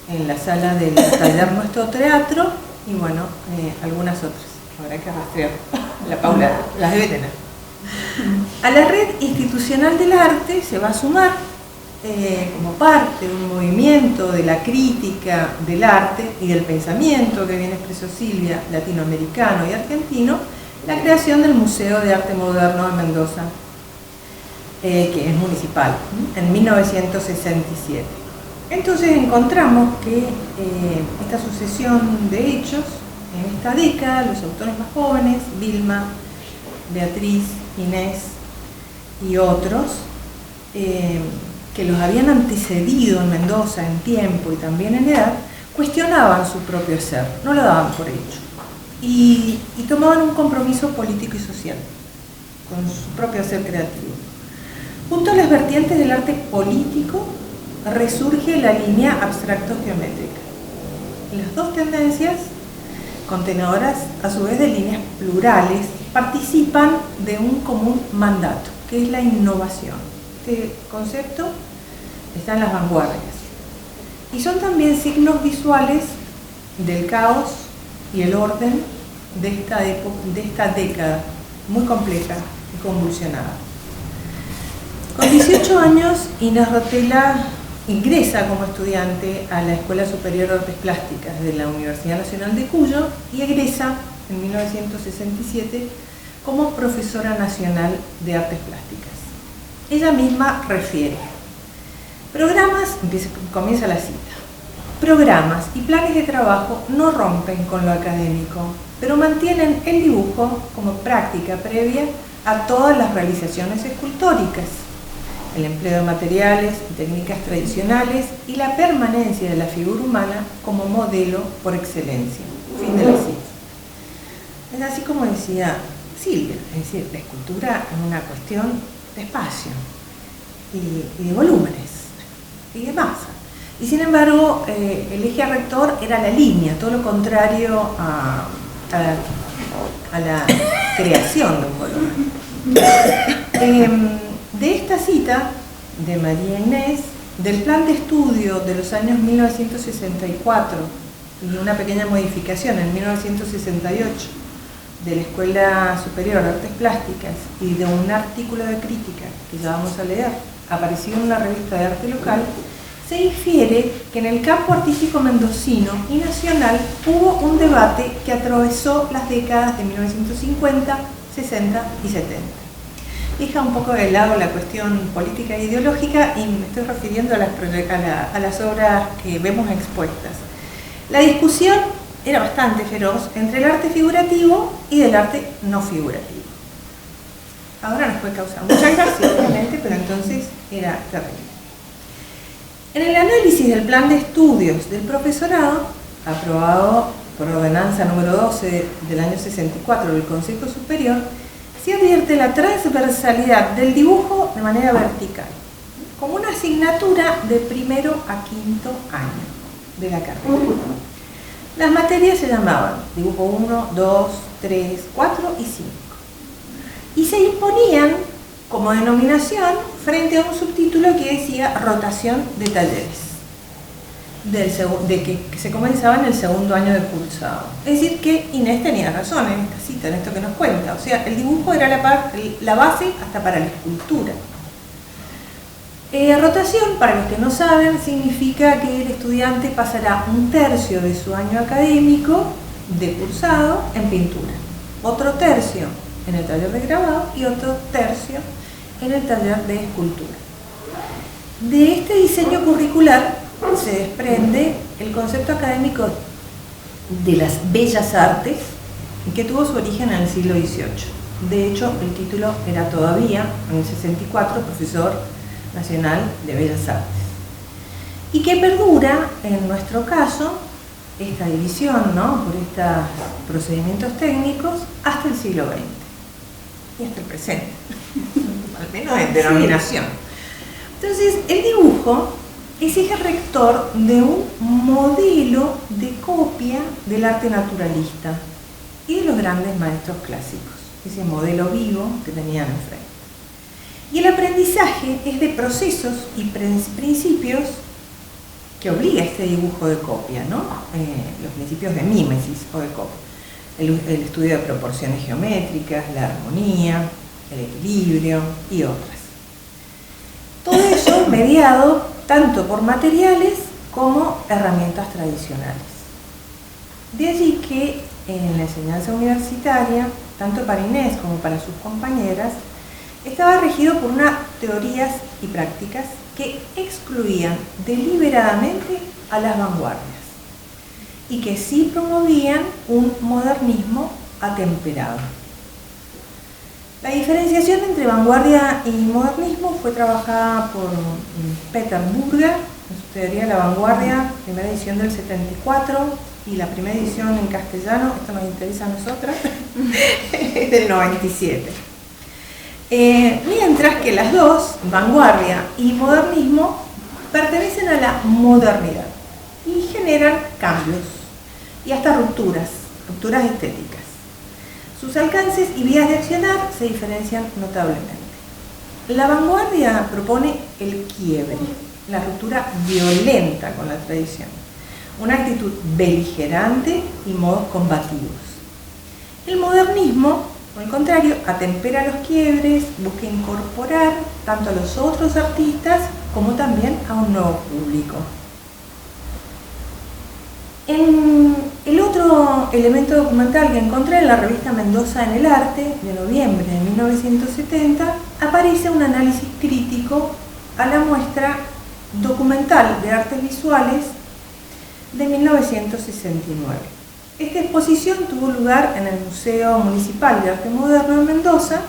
en la sala del taller Nuestro Teatro y bueno, algunas otras. Habrá que rastrear. La Paula las debe tener. A la red institucional del arte se va a sumar, como parte de un movimiento de la crítica del arte y del pensamiento que bien expresó Silvia, latinoamericano y argentino, la creación del Museo de Arte Moderno de Mendoza, que es municipal, en 1967. Entonces encontramos que esta sucesión de hechos, en esta década, los autores más jóvenes, Vilma, Beatriz, Inés y otros, que los habían antecedido en Mendoza en tiempo y también en edad, cuestionaban su propio ser, no lo daban por hecho, y tomaban un compromiso político y social con su propio ser creativo. Junto a las vertientes del arte político resurge la línea abstracto-geométrica. Las dos tendencias, contenedoras a su vez de líneas plurales, participan de un común mandato, que es la innovación. Este concepto está en las vanguardias. Y son también signos visuales del caos y el orden de esta década muy compleja y convulsionada. Con 18 años, Inés Rotella ingresa como estudiante a la Escuela Superior de Artes Plásticas de la Universidad Nacional de Cuyo y egresa en 1967 como profesora nacional de artes plásticas. Ella misma refiere: comienza la cita, programas y planes de trabajo no rompen con lo académico, pero mantienen el dibujo como práctica previa a todas las realizaciones escultóricas, el empleo de materiales y técnicas tradicionales y la permanencia de la figura humana como modelo por excelencia. Fin de la cita. Es así como decía Silvia, es decir, la escultura es una cuestión de espacio y de volúmenes y de masa. Y sin embargo, el eje rector era la línea, todo lo contrario a la creación de un volumen. De esta cita de María Inés, del plan de estudio de los años 1964 y una pequeña modificación en 1968 de la Escuela Superior de Artes Plásticas y de un artículo de crítica que ya vamos a leer, aparecido en una revista de arte local, se infiere que en el campo artístico mendocino y nacional hubo un debate que atravesó las décadas de 1950, 60 y 70. Deja un poco de lado la cuestión política e ideológica y me estoy refiriendo a las obras que vemos expuestas. La discusión era bastante feroz entre el arte figurativo y del arte no figurativo. Ahora nos puede causar mucha gracia, obviamente, pero entonces era terrible. En el análisis del plan de estudios del profesorado, aprobado por ordenanza número 12 del año 64 del Consejo Superior, se advierte la transversalidad del dibujo de manera vertical, como una asignatura de primero a quinto año de la carrera. Las materias se llamaban dibujo 1, 2, 3, 4 y 5. Y se imponían como denominación frente a un subtítulo que decía rotación de talleres, que se comenzaba en el segundo año de cursado. Es decir, que Inés tenía razón en esta cita, en esto que nos cuenta. O sea, el dibujo era la base hasta para la escultura. Rotación, para los que no saben, significa que el estudiante pasará un tercio de su año académico de cursado en pintura, otro tercio en el taller de grabado y otro tercio en el taller de escultura. De este diseño curricular se desprende el concepto académico de las bellas artes y que tuvo su origen en el siglo XVIII. De hecho, el título era todavía, en el 64, Profesor Nacional de Bellas Artes. Y que perdura, en nuestro caso, esta división, ¿no?, por estos procedimientos técnicos, hasta el siglo XX y hasta el presente, al menos en denominación. Entonces, el dibujo es eje rector de un modelo de copia del arte naturalista y de los grandes maestros clásicos, ese modelo vivo que tenían enfrente. Y el aprendizaje es de procesos y principios que obliga a este dibujo de copia, ¿no? Los principios de mímesis o de copia. El estudio de proporciones geométricas, la armonía, el equilibrio y otras. Todo eso mediado tanto por materiales como herramientas tradicionales. De allí que en la enseñanza universitaria, tanto para Inés como para sus compañeras, estaba regido por unas teorías y prácticas que excluían deliberadamente a las vanguardias y que sí promovían un modernismo atemperado. La diferenciación entre vanguardia y modernismo fue trabajada por Peter Burger en su teoría de la vanguardia, primera edición del 74, y la primera edición en castellano, esto nos interesa a nosotras, es del 97. Mientras que las dos, vanguardia y modernismo, pertenecen a la modernidad y generan cambios y hasta rupturas estéticas. Sus alcances y vías de accionar se diferencian notablemente. La vanguardia propone el quiebre, la ruptura violenta con la tradición, una actitud beligerante y modos combativos. El modernismo, por el contrario, atempera los quiebres, busca incorporar tanto a los otros artistas como también a un nuevo público. El otro elemento documental que encontré en la revista Mendoza en el Arte, de noviembre de 1970, aparece un análisis crítico a la muestra documental de artes visuales de 1969. Esta exposición tuvo lugar en el Museo Municipal de Arte Moderno en Mendoza,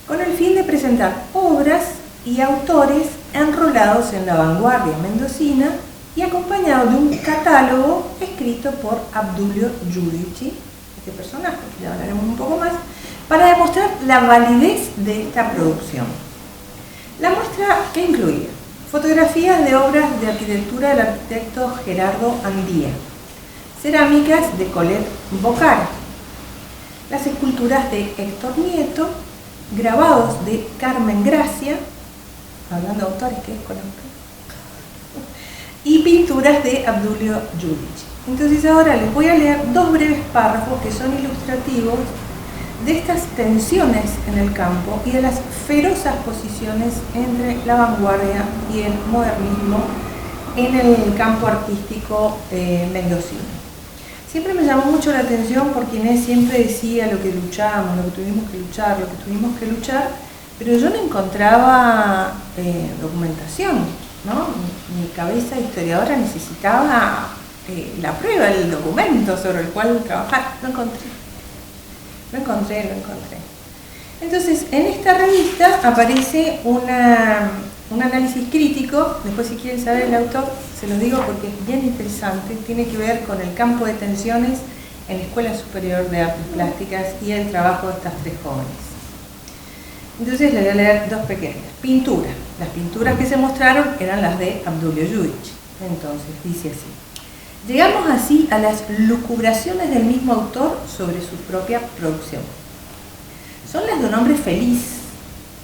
con el fin de presentar obras y autores enrolados en la vanguardia mendocina y acompañado de un catálogo escrito por Abdulio Giudici, este personaje, que ya hablaremos un poco más, para demostrar la validez de esta producción. La muestra que incluía fotografías de obras de arquitectura del arquitecto Gerardo Andía, cerámicas de Colette Bocara, las esculturas de Héctor Nieto, grabados de Carmen Gracia, hablando de autores que desconozco, y pinturas de Abdulio Giudici. Entonces ahora les voy a leer dos breves párrafos que son ilustrativos de estas tensiones en el campo y de las ferozas posiciones entre la vanguardia y el modernismo en el campo artístico mendocino. Siempre me llamó mucho la atención porque Inés siempre decía lo que luchamos, lo que tuvimos que luchar, lo que tuvimos que luchar, pero yo no encontraba documentación, ¿no? Mi cabeza historiadora necesitaba la prueba, el documento sobre el cual trabajar. Lo encontré. Entonces, en esta revista aparece un análisis crítico. Después, si quieren saber el autor, se los digo porque es bien interesante. Tiene que ver con el campo de tensiones en la Escuela Superior de Artes Plásticas y el trabajo de estas tres jóvenes. Entonces les voy a leer dos pequeñas. Pintura. Las pinturas que se mostraron eran las de Abdulio Giudici. Entonces, dice así. Llegamos así a las lucubraciones del mismo autor sobre su propia producción. Son las de un hombre feliz,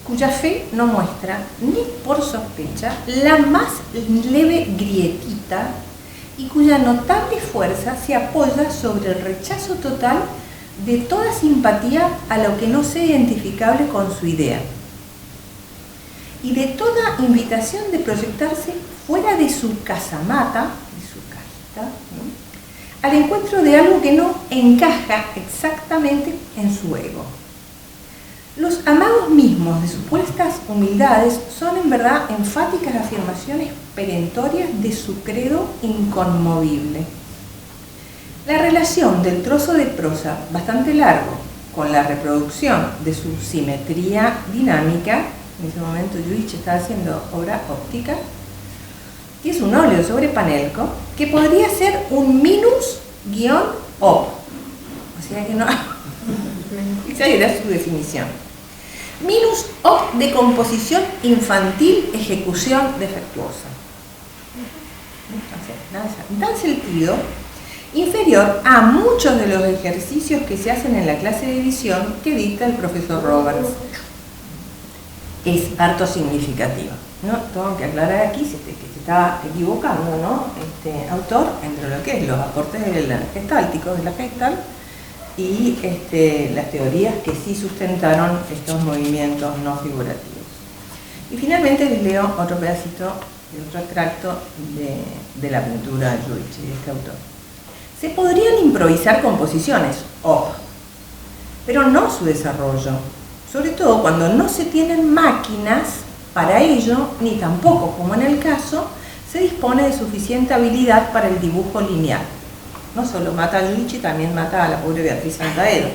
cuya fe no muestra, ni por sospecha, la más leve grietita y cuya notable fuerza se apoya sobre el rechazo total de toda simpatía a lo que no sea identificable con su idea y de toda invitación de proyectarse fuera de su casamata, de su cajita, ¿no?, al encuentro de algo que no encaja exactamente en su ego. Los amagos mismos de supuestas humildades son en verdad enfáticas afirmaciones perentorias de su credo inconmovible. La relación del trozo de prosa bastante largo con la reproducción de su simetría dinámica, en ese momento Lluich está haciendo obra óptica, y es un óleo sobre panelco que podría ser un minus-op. O sea que no. Esa era su definición. Minus-op de composición infantil, ejecución defectuosa. En tal sentido, inferior a muchos de los ejercicios que se hacen en la clase de edición que dicta el profesor Roberts. Es harto significativo, ¿no? Tengo que aclarar aquí que se está equivocando, ¿no? Este autor entre lo que es los aportes gestálticos de la Gestalt y las teorías que sí sustentaron estos movimientos no figurativos. Y finalmente les leo otro pedacito de otro extracto de la pintura de Lluich, de este autor. Se podrían improvisar composiciones, pero no su desarrollo, sobre todo cuando no se tienen máquinas para ello, ni tampoco, como en el caso, se dispone de suficiente habilidad para el dibujo lineal. No solo mata a Lluich, también mata a la pobre Beatriz Santaedo.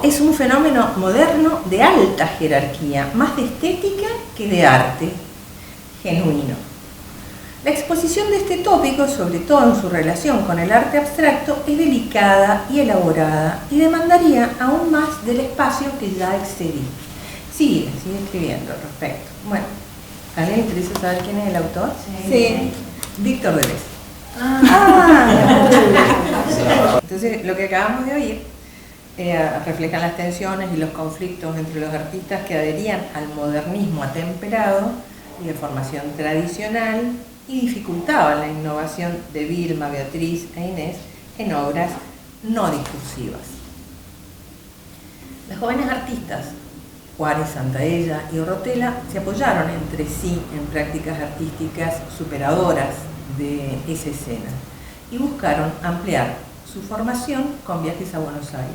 Es un fenómeno moderno de alta jerarquía, más de estética que de arte genuino. La exposición de este tópico, sobre todo en su relación con el arte abstracto, es delicada y elaborada y demandaría aún más del espacio que ya excedí. Sigue escribiendo al respecto. Bueno, ¿a alguien le interesa saber quién es el autor? Sí. Víctor Deleuze. Entonces, lo que acabamos de oír reflejan las tensiones y los conflictos entre los artistas que adherían al modernismo atemperado y de formación tradicional y dificultaban la innovación de Vilma, Beatriz e Inés en obras no discursivas. Las jóvenes artistas, Juárez, Santaella y Rotella, se apoyaron entre sí en prácticas artísticas superadoras de esa escena y buscaron ampliar su formación con viajes a Buenos Aires,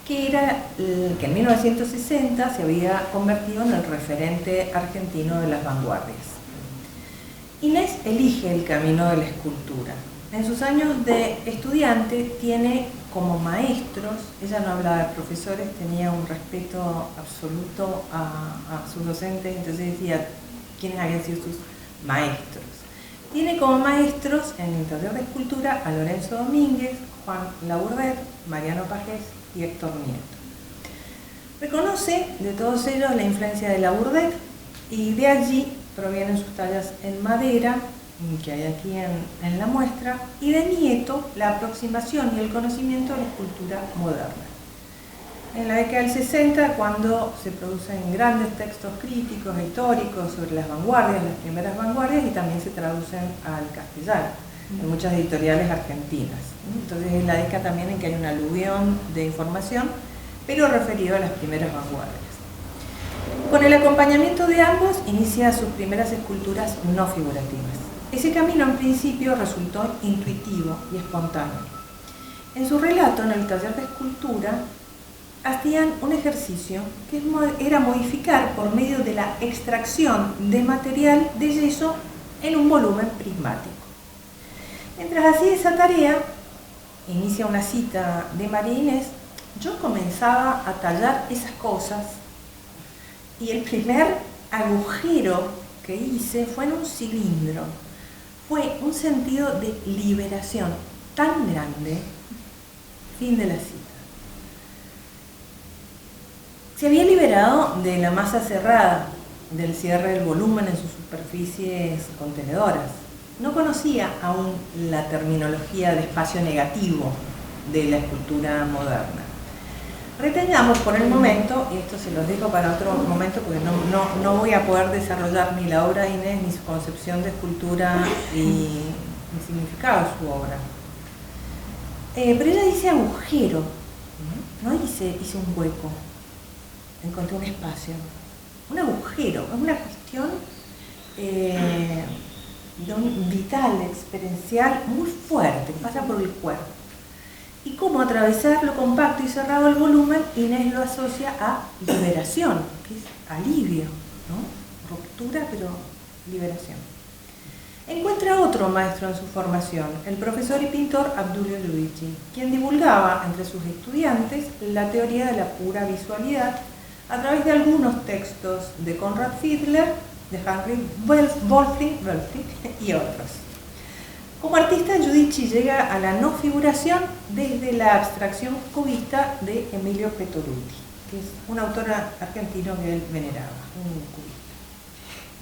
que en 1960 se había convertido en el referente argentino de las vanguardias. Inés elige el camino de la escultura. En sus años de estudiante tiene como maestros, ella no hablaba de profesores, tenía un respeto absoluto a sus docentes, entonces decía quiénes habían sido sus maestros. Tiene como maestros en el taller de escultura a Lorenzo Domínguez, Juan Labourdet, Mariano Pajés y Héctor Nieto. Reconoce de todos ellos la influencia de Labourdet y de allí provienen sus tallas en madera, que hay aquí en la muestra, y de Nieto la aproximación y el conocimiento de la escultura moderna. En la década del 60, cuando se producen grandes textos críticos e históricos sobre las vanguardias, las primeras vanguardias, y también se traducen al castellano en muchas editoriales argentinas. Entonces es la década también en que hay una aluvión de información, pero referido a las primeras vanguardias. Con el acompañamiento de ambos, inicia sus primeras esculturas no figurativas. Ese camino en principio resultó intuitivo y espontáneo. En su relato en el taller de escultura, hacían un ejercicio que era modificar por medio de la extracción de material de yeso en un volumen prismático. Mientras hacía esa tarea, inicia una cita de María Inés, yo comenzaba a tallar esas cosas y el primer agujero que hice fue en un cilindro. Fue un sentido de liberación tan grande. Fin de la cita. Se había liberado de la masa cerrada, del cierre del volumen en sus superficies contenedoras. No conocía aún la terminología de espacio negativo de la escultura moderna. Retengamos por el momento, y esto se los dejo para otro momento porque no voy a poder desarrollar ni la obra de Inés ni su concepción de escultura y el significado de su obra. Pero ella dice agujero, no dice hice un hueco, encontré un espacio. Un agujero, es una cuestión vital, experiencial, muy fuerte, que pasa por el cuerpo. Y cómo atravesar lo compacto y cerrado del volumen, Inés lo asocia a liberación, que es alivio, ¿no? Ruptura, pero liberación. encuentra otro maestro en su formación, el profesor y pintor Abdulio Giudici, quien divulgaba entre sus estudiantes la teoría de la pura visualidad a través de algunos textos de Conrad Fiedler, de Henry Wolfling y otros. Como artista, Giudici llega a la no figuración desde la abstracción cubista de Emilio Petoruti, que es un autor argentino que él veneraba, un cubista.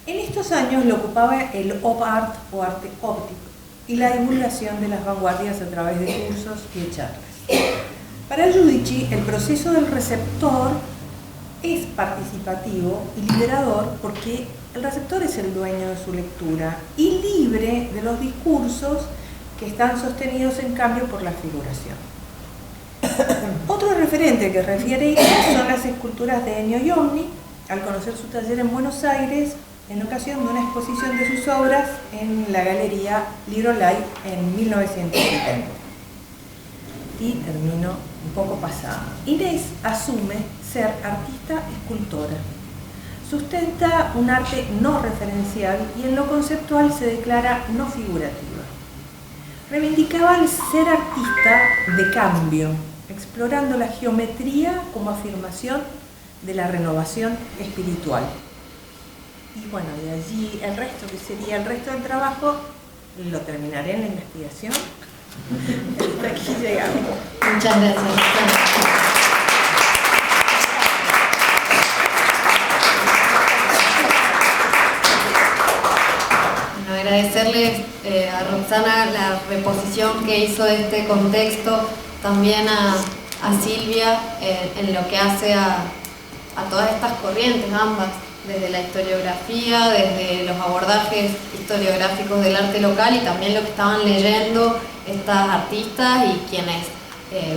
En estos años lo ocupaba el op art o arte óptico y la divulgación de las vanguardias a través de cursos y charlas. Para Giudici, el proceso del receptor es participativo y liberador porque el receptor es el dueño de su lectura y libre de los discursos que están sostenidos en cambio por la figuración. Otro referente que refiere son las esculturas de Ennio Giorni, al conocer su taller en Buenos Aires en ocasión de una exposición de sus obras en la Galería Lirolai en 1970. Y termino un poco pasada. Inés asume ser artista-escultora. Sustenta un arte no referencial y en lo conceptual se declara no figurativa. Reivindicaba el ser artista de cambio, explorando la geometría como afirmación de la renovación espiritual. Y bueno, de allí el resto, que sería el resto del trabajo, lo terminaré en la investigación. Hasta aquí llegamos. Muchas gracias. Bueno, agradecerle a Roxana la reposición que hizo de este contexto, también a Silvia en lo que hace a todas estas corrientes, ambas, desde la historiografía, desde los abordajes historiográficos del arte local y también lo que estaban leyendo estas artistas y quienes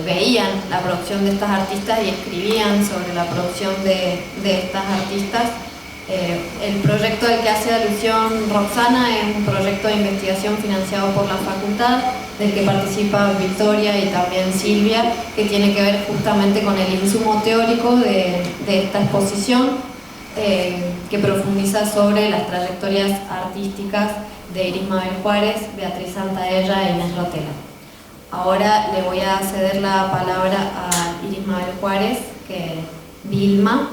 veían la producción de estas artistas y escribían sobre la producción de estas artistas. El proyecto al que hace alusión Roxana es un proyecto de investigación financiado por la facultad, del que participa Victoria y también Silvia, que tiene que ver justamente con el insumo teórico de esta exposición, que profundiza sobre las trayectorias artísticas de Iris Mabel Juárez, Beatriz Santaella e Inés Rotela. Ahora le voy a ceder la palabra a Iris Mabel Juárez, Vilma,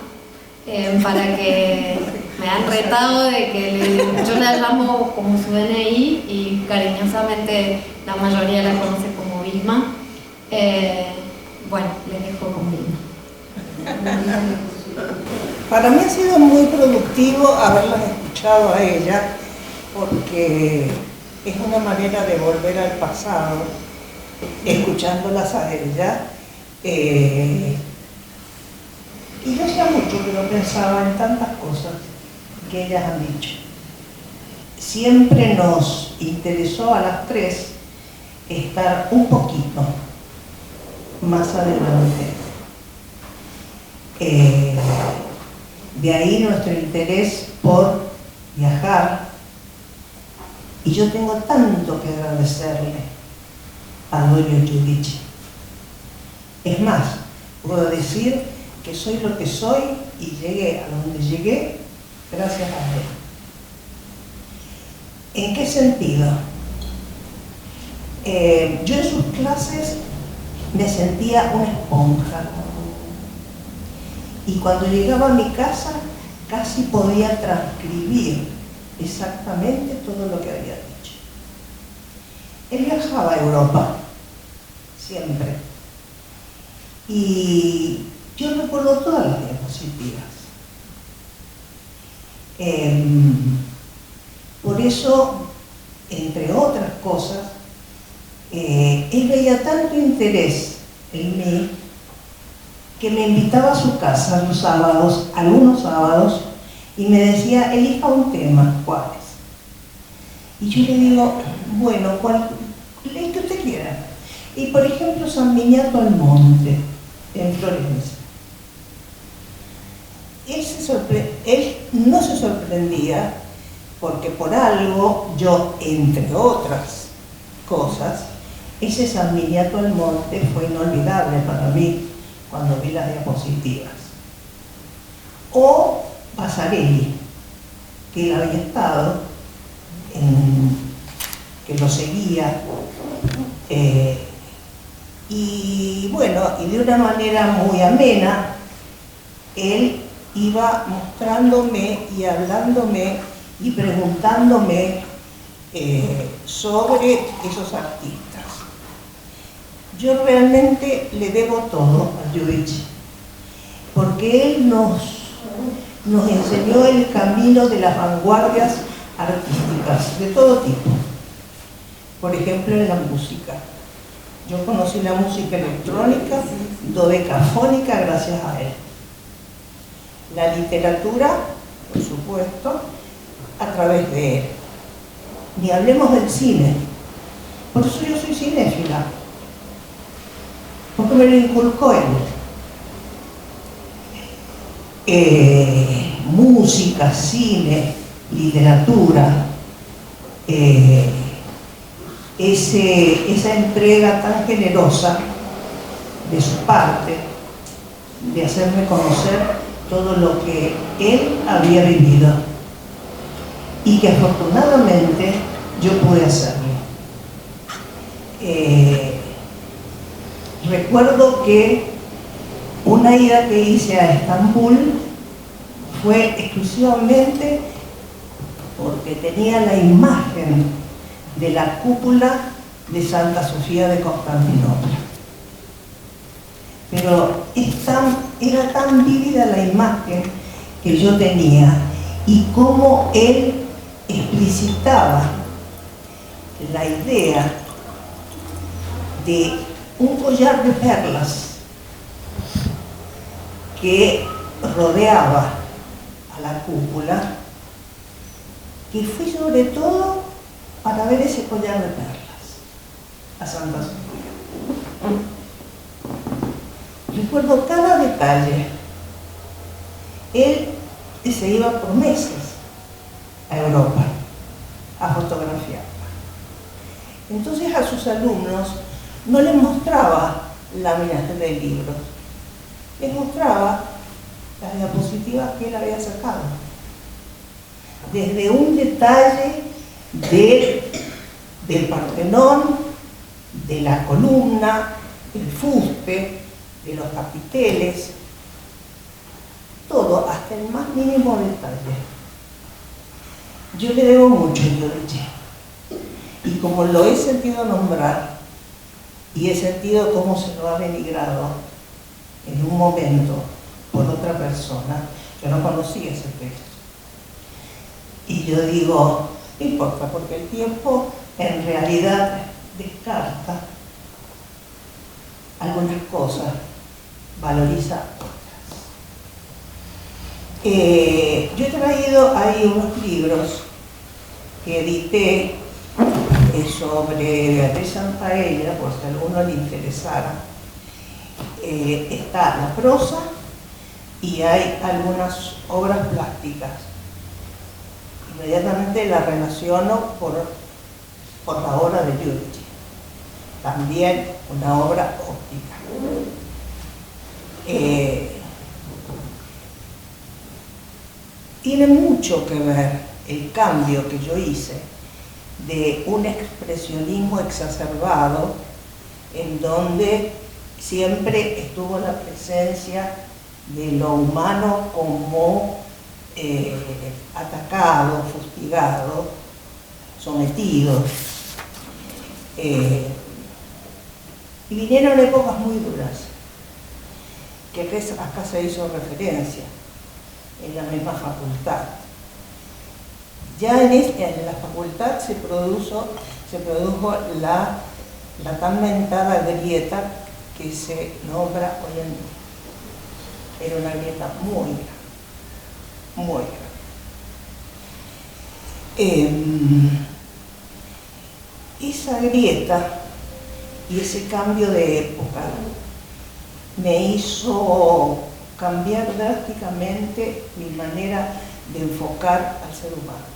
para que me han retado de que yo la llamo como su DNI y cariñosamente la mayoría la conoce como Vilma. Bueno, les dejo con Vilma. Para mí ha sido muy productivo haberlas escuchado a ella, porque es una manera de volver al pasado, escuchándolas a ella. Y yo hacía mucho que no pensaba en tantas cosas que ellas han dicho. Siempre nos interesó a las tres estar un poquito más adelante. De ahí nuestro interés por viajar, y yo tengo tanto que agradecerle a Duilio Giudici. Es más, puedo decir que soy lo que soy y llegué a donde llegué gracias a él. ¿En qué sentido? Yo en sus clases me sentía una esponja. Y cuando llegaba a mi casa, casi podía transcribir exactamente todo lo que había dicho. Él viajaba a Europa, siempre. Y yo recuerdo todas las diapositivas. Por eso, entre otras cosas, él veía tanto interés en mí, que me invitaba a su casa los sábados, algunos sábados, y me decía, elija un tema, Juárez. Y yo le digo, bueno, el que usted quiera. Y por ejemplo, San Miniato al Monte, en Florencia. Él no se sorprendía, porque por algo yo, entre otras cosas, ese San Miniato al Monte fue inolvidable para mí cuando vi las diapositivas. O Passarelli, que él había estado que lo seguía. Y bueno, y de una manera muy amena, él iba mostrándome y hablándome y preguntándome sobre esos artistas. Yo realmente le debo todo a Giudice, porque él nos enseñó el camino de las vanguardias artísticas, de todo tipo. Por ejemplo, en la música. Yo conocí la música electrónica, dodecafónica, gracias a él. La literatura, por supuesto, a través de él. Ni hablemos del cine. Por eso yo soy cinéfila. Porque me lo inculcó él. Música, cine, literatura, esa entrega tan generosa de su parte, de hacerme conocer todo lo que él había vivido y que afortunadamente yo pude hacerlo. Recuerdo que una ida que hice a Estambul fue exclusivamente porque tenía la imagen de la cúpula de Santa Sofía de Constantinopla. Pero era tan vívida la imagen que yo tenía y cómo él explicitaba la idea de un collar de perlas que rodeaba a la cúpula, que fui sobre todo para ver ese collar de perlas a Santa Sofía. Recuerdo cada detalle. Él se iba por meses a Europa a fotografiarla. Entonces a sus alumnos no les mostraba láminas de libros, les mostraba las diapositivas que él había sacado. Desde un detalle del Partenón, de la columna, del fuste, de los capiteles, todo, hasta el más mínimo detalle. Yo le debo mucho a Giudice, y como lo he sentido nombrar, y he sentido cómo se lo ha denigrado en un momento por otra persona, yo no conocía ese texto. Y yo digo, no importa, porque el tiempo en realidad descarta algunas cosas, valoriza otras. Yo he traído ahí unos libros que edité sobre Beatriz Santaella, por si a alguno le interesara. Está la prosa y hay algunas obras plásticas. Inmediatamente la relaciono por la obra de Giudice. También una obra óptica. Tiene mucho que ver el cambio que yo hice de un expresionismo exacerbado en donde siempre estuvo la presencia de lo humano como atacado, fustigado, sometido. Y vinieron épocas muy duras, que acá se hizo referencia, en la misma facultad. Ya en la facultad se produjo la tan mentada grieta que se nombra hoy en día. Era una grieta muy grande. Esa grieta y ese cambio de época me hizo cambiar drásticamente mi manera de enfocar al ser humano.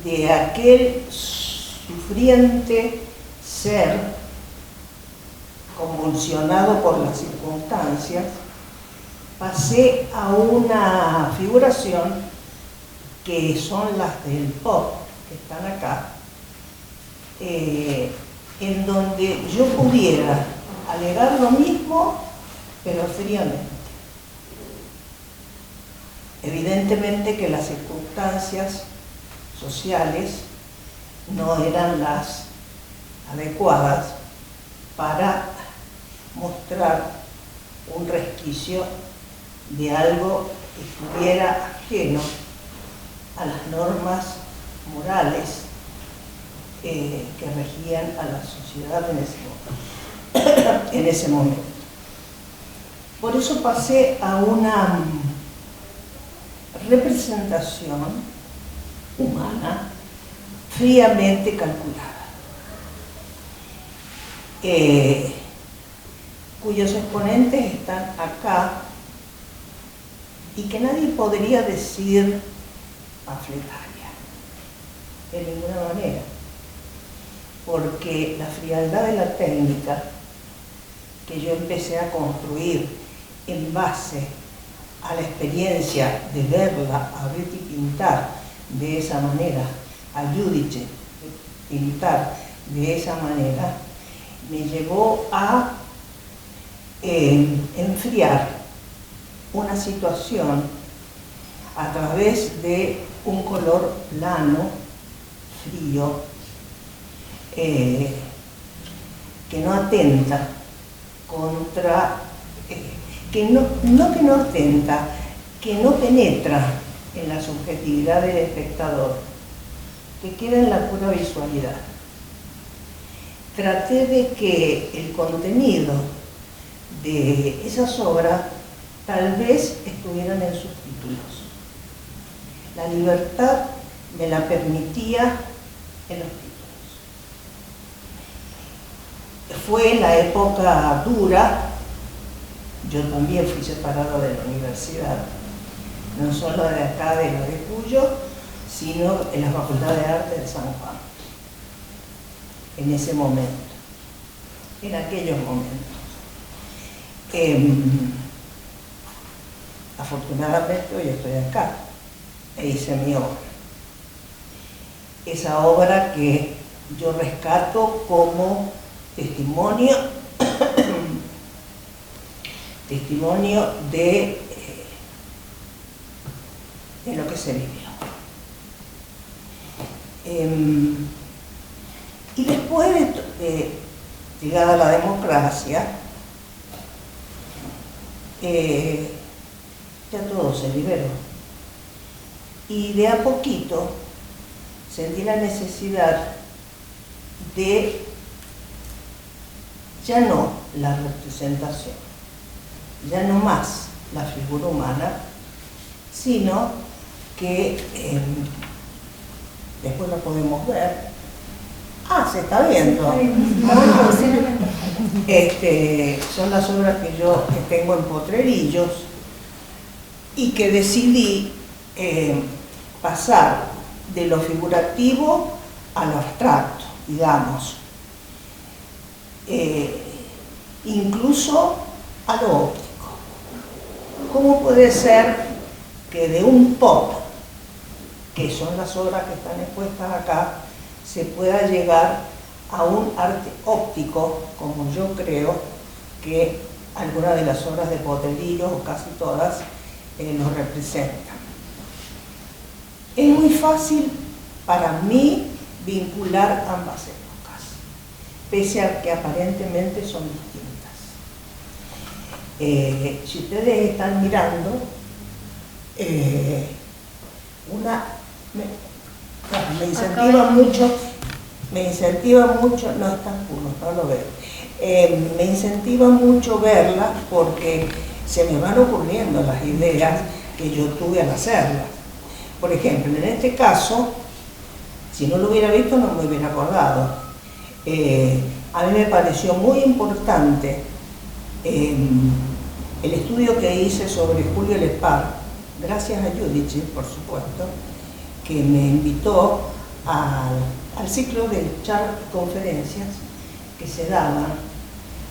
De aquel sufriente ser convulsionado por las circunstancias, pasé a una figuración que son las del pop, que están acá, en donde yo pudiera alegar lo mismo, pero fríamente. Evidentemente que las circunstancias sociales no eran las adecuadas para mostrar un resquicio de algo que estuviera ajeno a las normas morales que regían a la sociedad en ese momento. Por eso pasé a una representación humana fríamente calculada, cuyos exponentes están acá y que nadie podría decir pamfletaria, de ninguna manera, porque la frialdad de la técnica que yo empecé a construir en base a la experiencia de verla a Betty pintar de esa manera, a Giudice pintar de esa manera, me llevó a enfriar una situación a través de un color plano, frío, que no atenta contra, que no penetra en la subjetividad del espectador, que queda en la pura visualidad. Traté de que el contenido de esas obras tal vez estuvieran en sus títulos. La libertad me la permitía en los títulos. Fue la época dura. Yo también fui separado de la universidad, no solo de acá, de la de Cuyo, sino en la Facultad de Arte de San Juan, en ese momento, en aquellos momentos. Afortunadamente hoy estoy acá e hice mi obra. Esa obra que yo rescato como testimonio de lo que se vivió. Y después de llegada la democracia, ya todo se liberó. Y de a poquito sentí la necesidad de ya no la representación, ya no más la figura humana, sino que después la podemos ver. Se está viendo. Son las obras que yo tengo en Potrerillos y que decidí pasar de lo figurativo a lo abstracto, digamos. Incluso a lo óptico. ¿Cómo puede ser que de un pop, que son las obras que están expuestas acá, se pueda llegar a un arte óptico, como yo creo que algunas de las obras de Potrerillos, o casi todas, lo representan? Es muy fácil para mí vincular ambas épocas, pese a que aparentemente son distintas. Si ustedes están mirando, me incentiva mucho, no está puro, no lo veo, me incentiva mucho verla porque se me van ocurriendo las ideas que yo tuve al hacerlas. Por ejemplo, en este caso, si no lo hubiera visto no me hubiera acordado. A mí me pareció muy importante el estudio que hice sobre Julio Lespar, gracias a Giudice, por supuesto, que me invitó al ciclo de conferencias que se daban.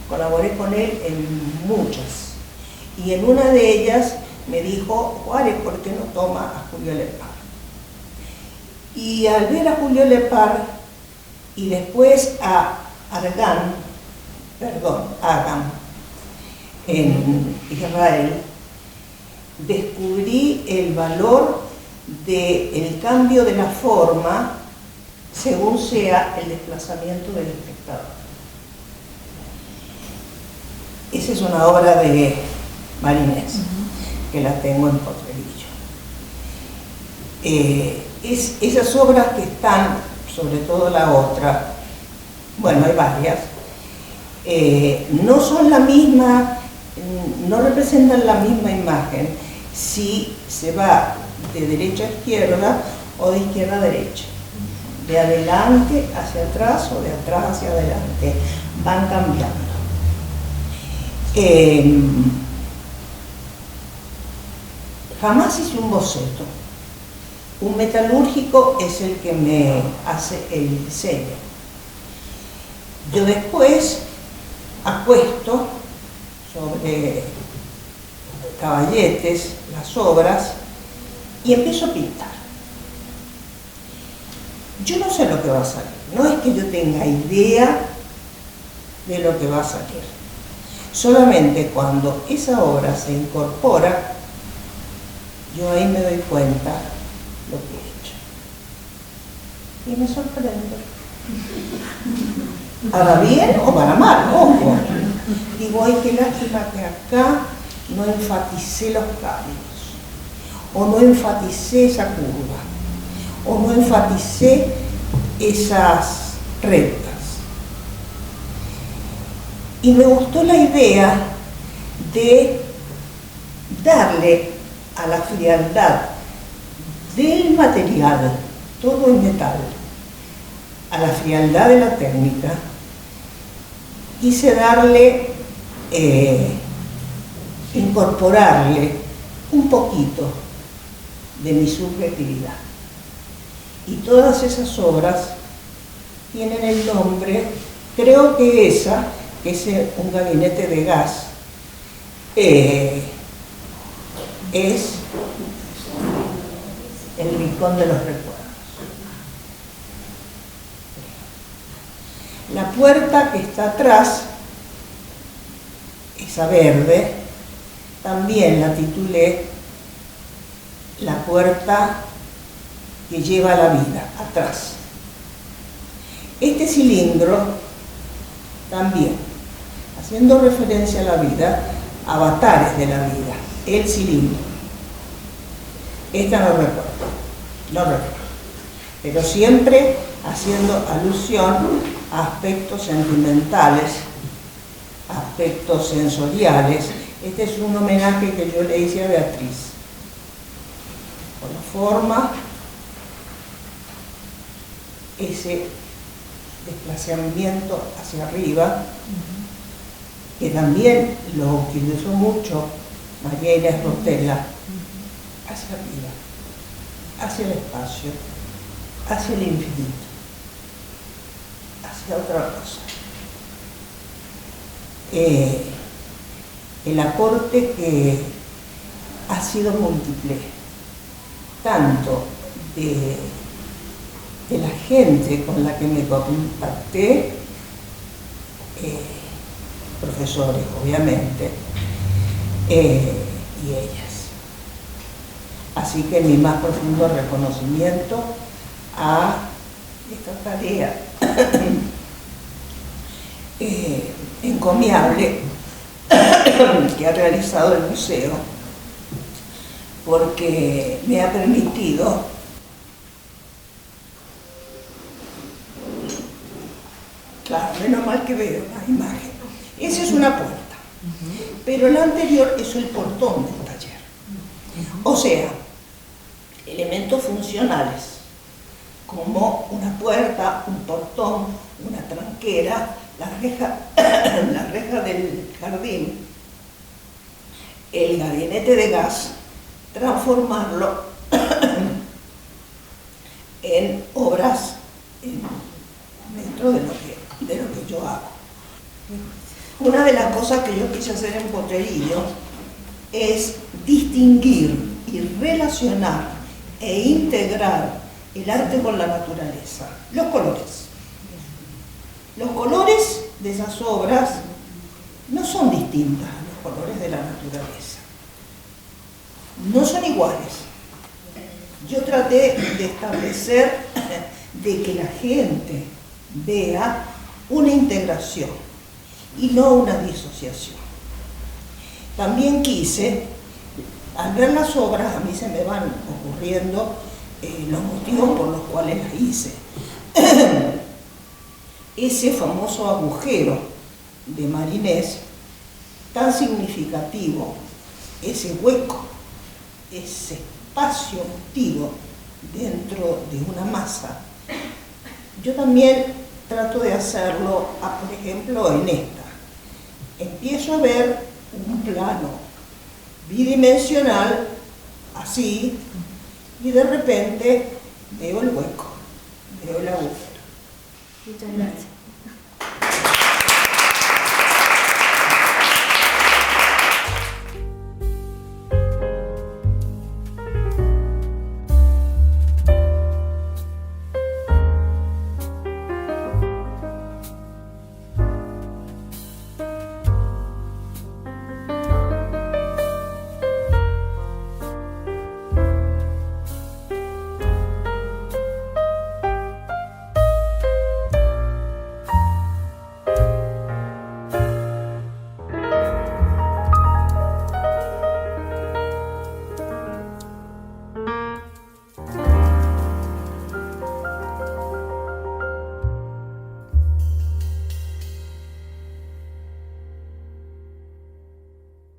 Colaboré con él en muchas. Y en una de ellas me dijo: Juárez, ¿por qué no toma a Julio Lespar? Y al ver a Julio Lepar y después a Agam en Israel, descubrí el valor del cambio de la forma según sea el desplazamiento del espectador. Esa es una obra de Marinés, que la tengo en Potrerillo. Esas obras que están, sobre todo la otra, bueno, hay varias, no son la misma, no representan la misma imagen si se va de derecha a izquierda o de izquierda a derecha, de adelante hacia atrás o de atrás hacia adelante, van cambiando. Jamás hice un boceto. Un metalúrgico es el que me hace el diseño. Yo después acuesto sobre caballetes las obras y empiezo a pintar. Yo no sé lo que va a salir, no es que yo tenga idea de lo que va a salir. Solamente cuando esa obra se incorpora, yo ahí me doy cuenta lo que he hecho. Y me sorprende. ¿Para bien o para mal? Ojo. Digo, ay, qué lástima que acá no enfaticé los cambios, o no enfaticé esa curva, o no enfaticé esas rectas. Y me gustó la idea de darle a la frialdad del material, todo es metal, a la frialdad de la técnica, quise darle, incorporarle un poquito de mi subjetividad. Y todas esas obras tienen el nombre, creo que esa, que es un gabinete de gas, es el rincón de los recuerdos. La puerta que está atrás, esa verde, también la titulé La puerta que lleva a la vida, atrás. Este cilindro también, haciendo referencia a la vida, avatares de la vida, el cilindro. Esta no recuerdo, pero siempre haciendo alusión a aspectos sentimentales, aspectos sensoriales. Este es un homenaje que yo le hice a Beatriz, por la forma, ese desplazamiento hacia arriba, que también lo utilizó mucho María Inés Rotella, hacia arriba, hacia el espacio, hacia el infinito, hacia otra cosa. El aporte que ha sido múltiple, tanto de la gente con la que me contacté, profesores obviamente, y ellas. Así que mi más profundo reconocimiento a esta tarea encomiable que ha realizado el museo, porque me ha permitido claro, menos mal que veo la imagen. Esa es una puerta, pero la anterior es el portón del taller. O sea, elementos funcionales, como una puerta, un portón, una tranquera, la reja del jardín, el gabinete de gas, transformarlo en obras dentro de lo que yo hago. Una de las cosas que yo quise hacer en Potrerillo es distinguir y relacionar e integrar el arte con la naturaleza, los colores. Los colores de esas obras no son distintas a los colores de la naturaleza. No son iguales. Yo traté de establecer de que la gente vea una integración y no una disociación. También quise, al ver las obras, a mí se me van ocurriendo los motivos por los cuales las hice. Ese famoso agujero de Marinés, tan significativo, ese hueco, ese espacio motivo dentro de una masa, yo también trato de hacerlo, por ejemplo, en esta. Empiezo a ver un plano bidimensional, así, y de repente veo el hueco, veo el agujero. Muchas gracias.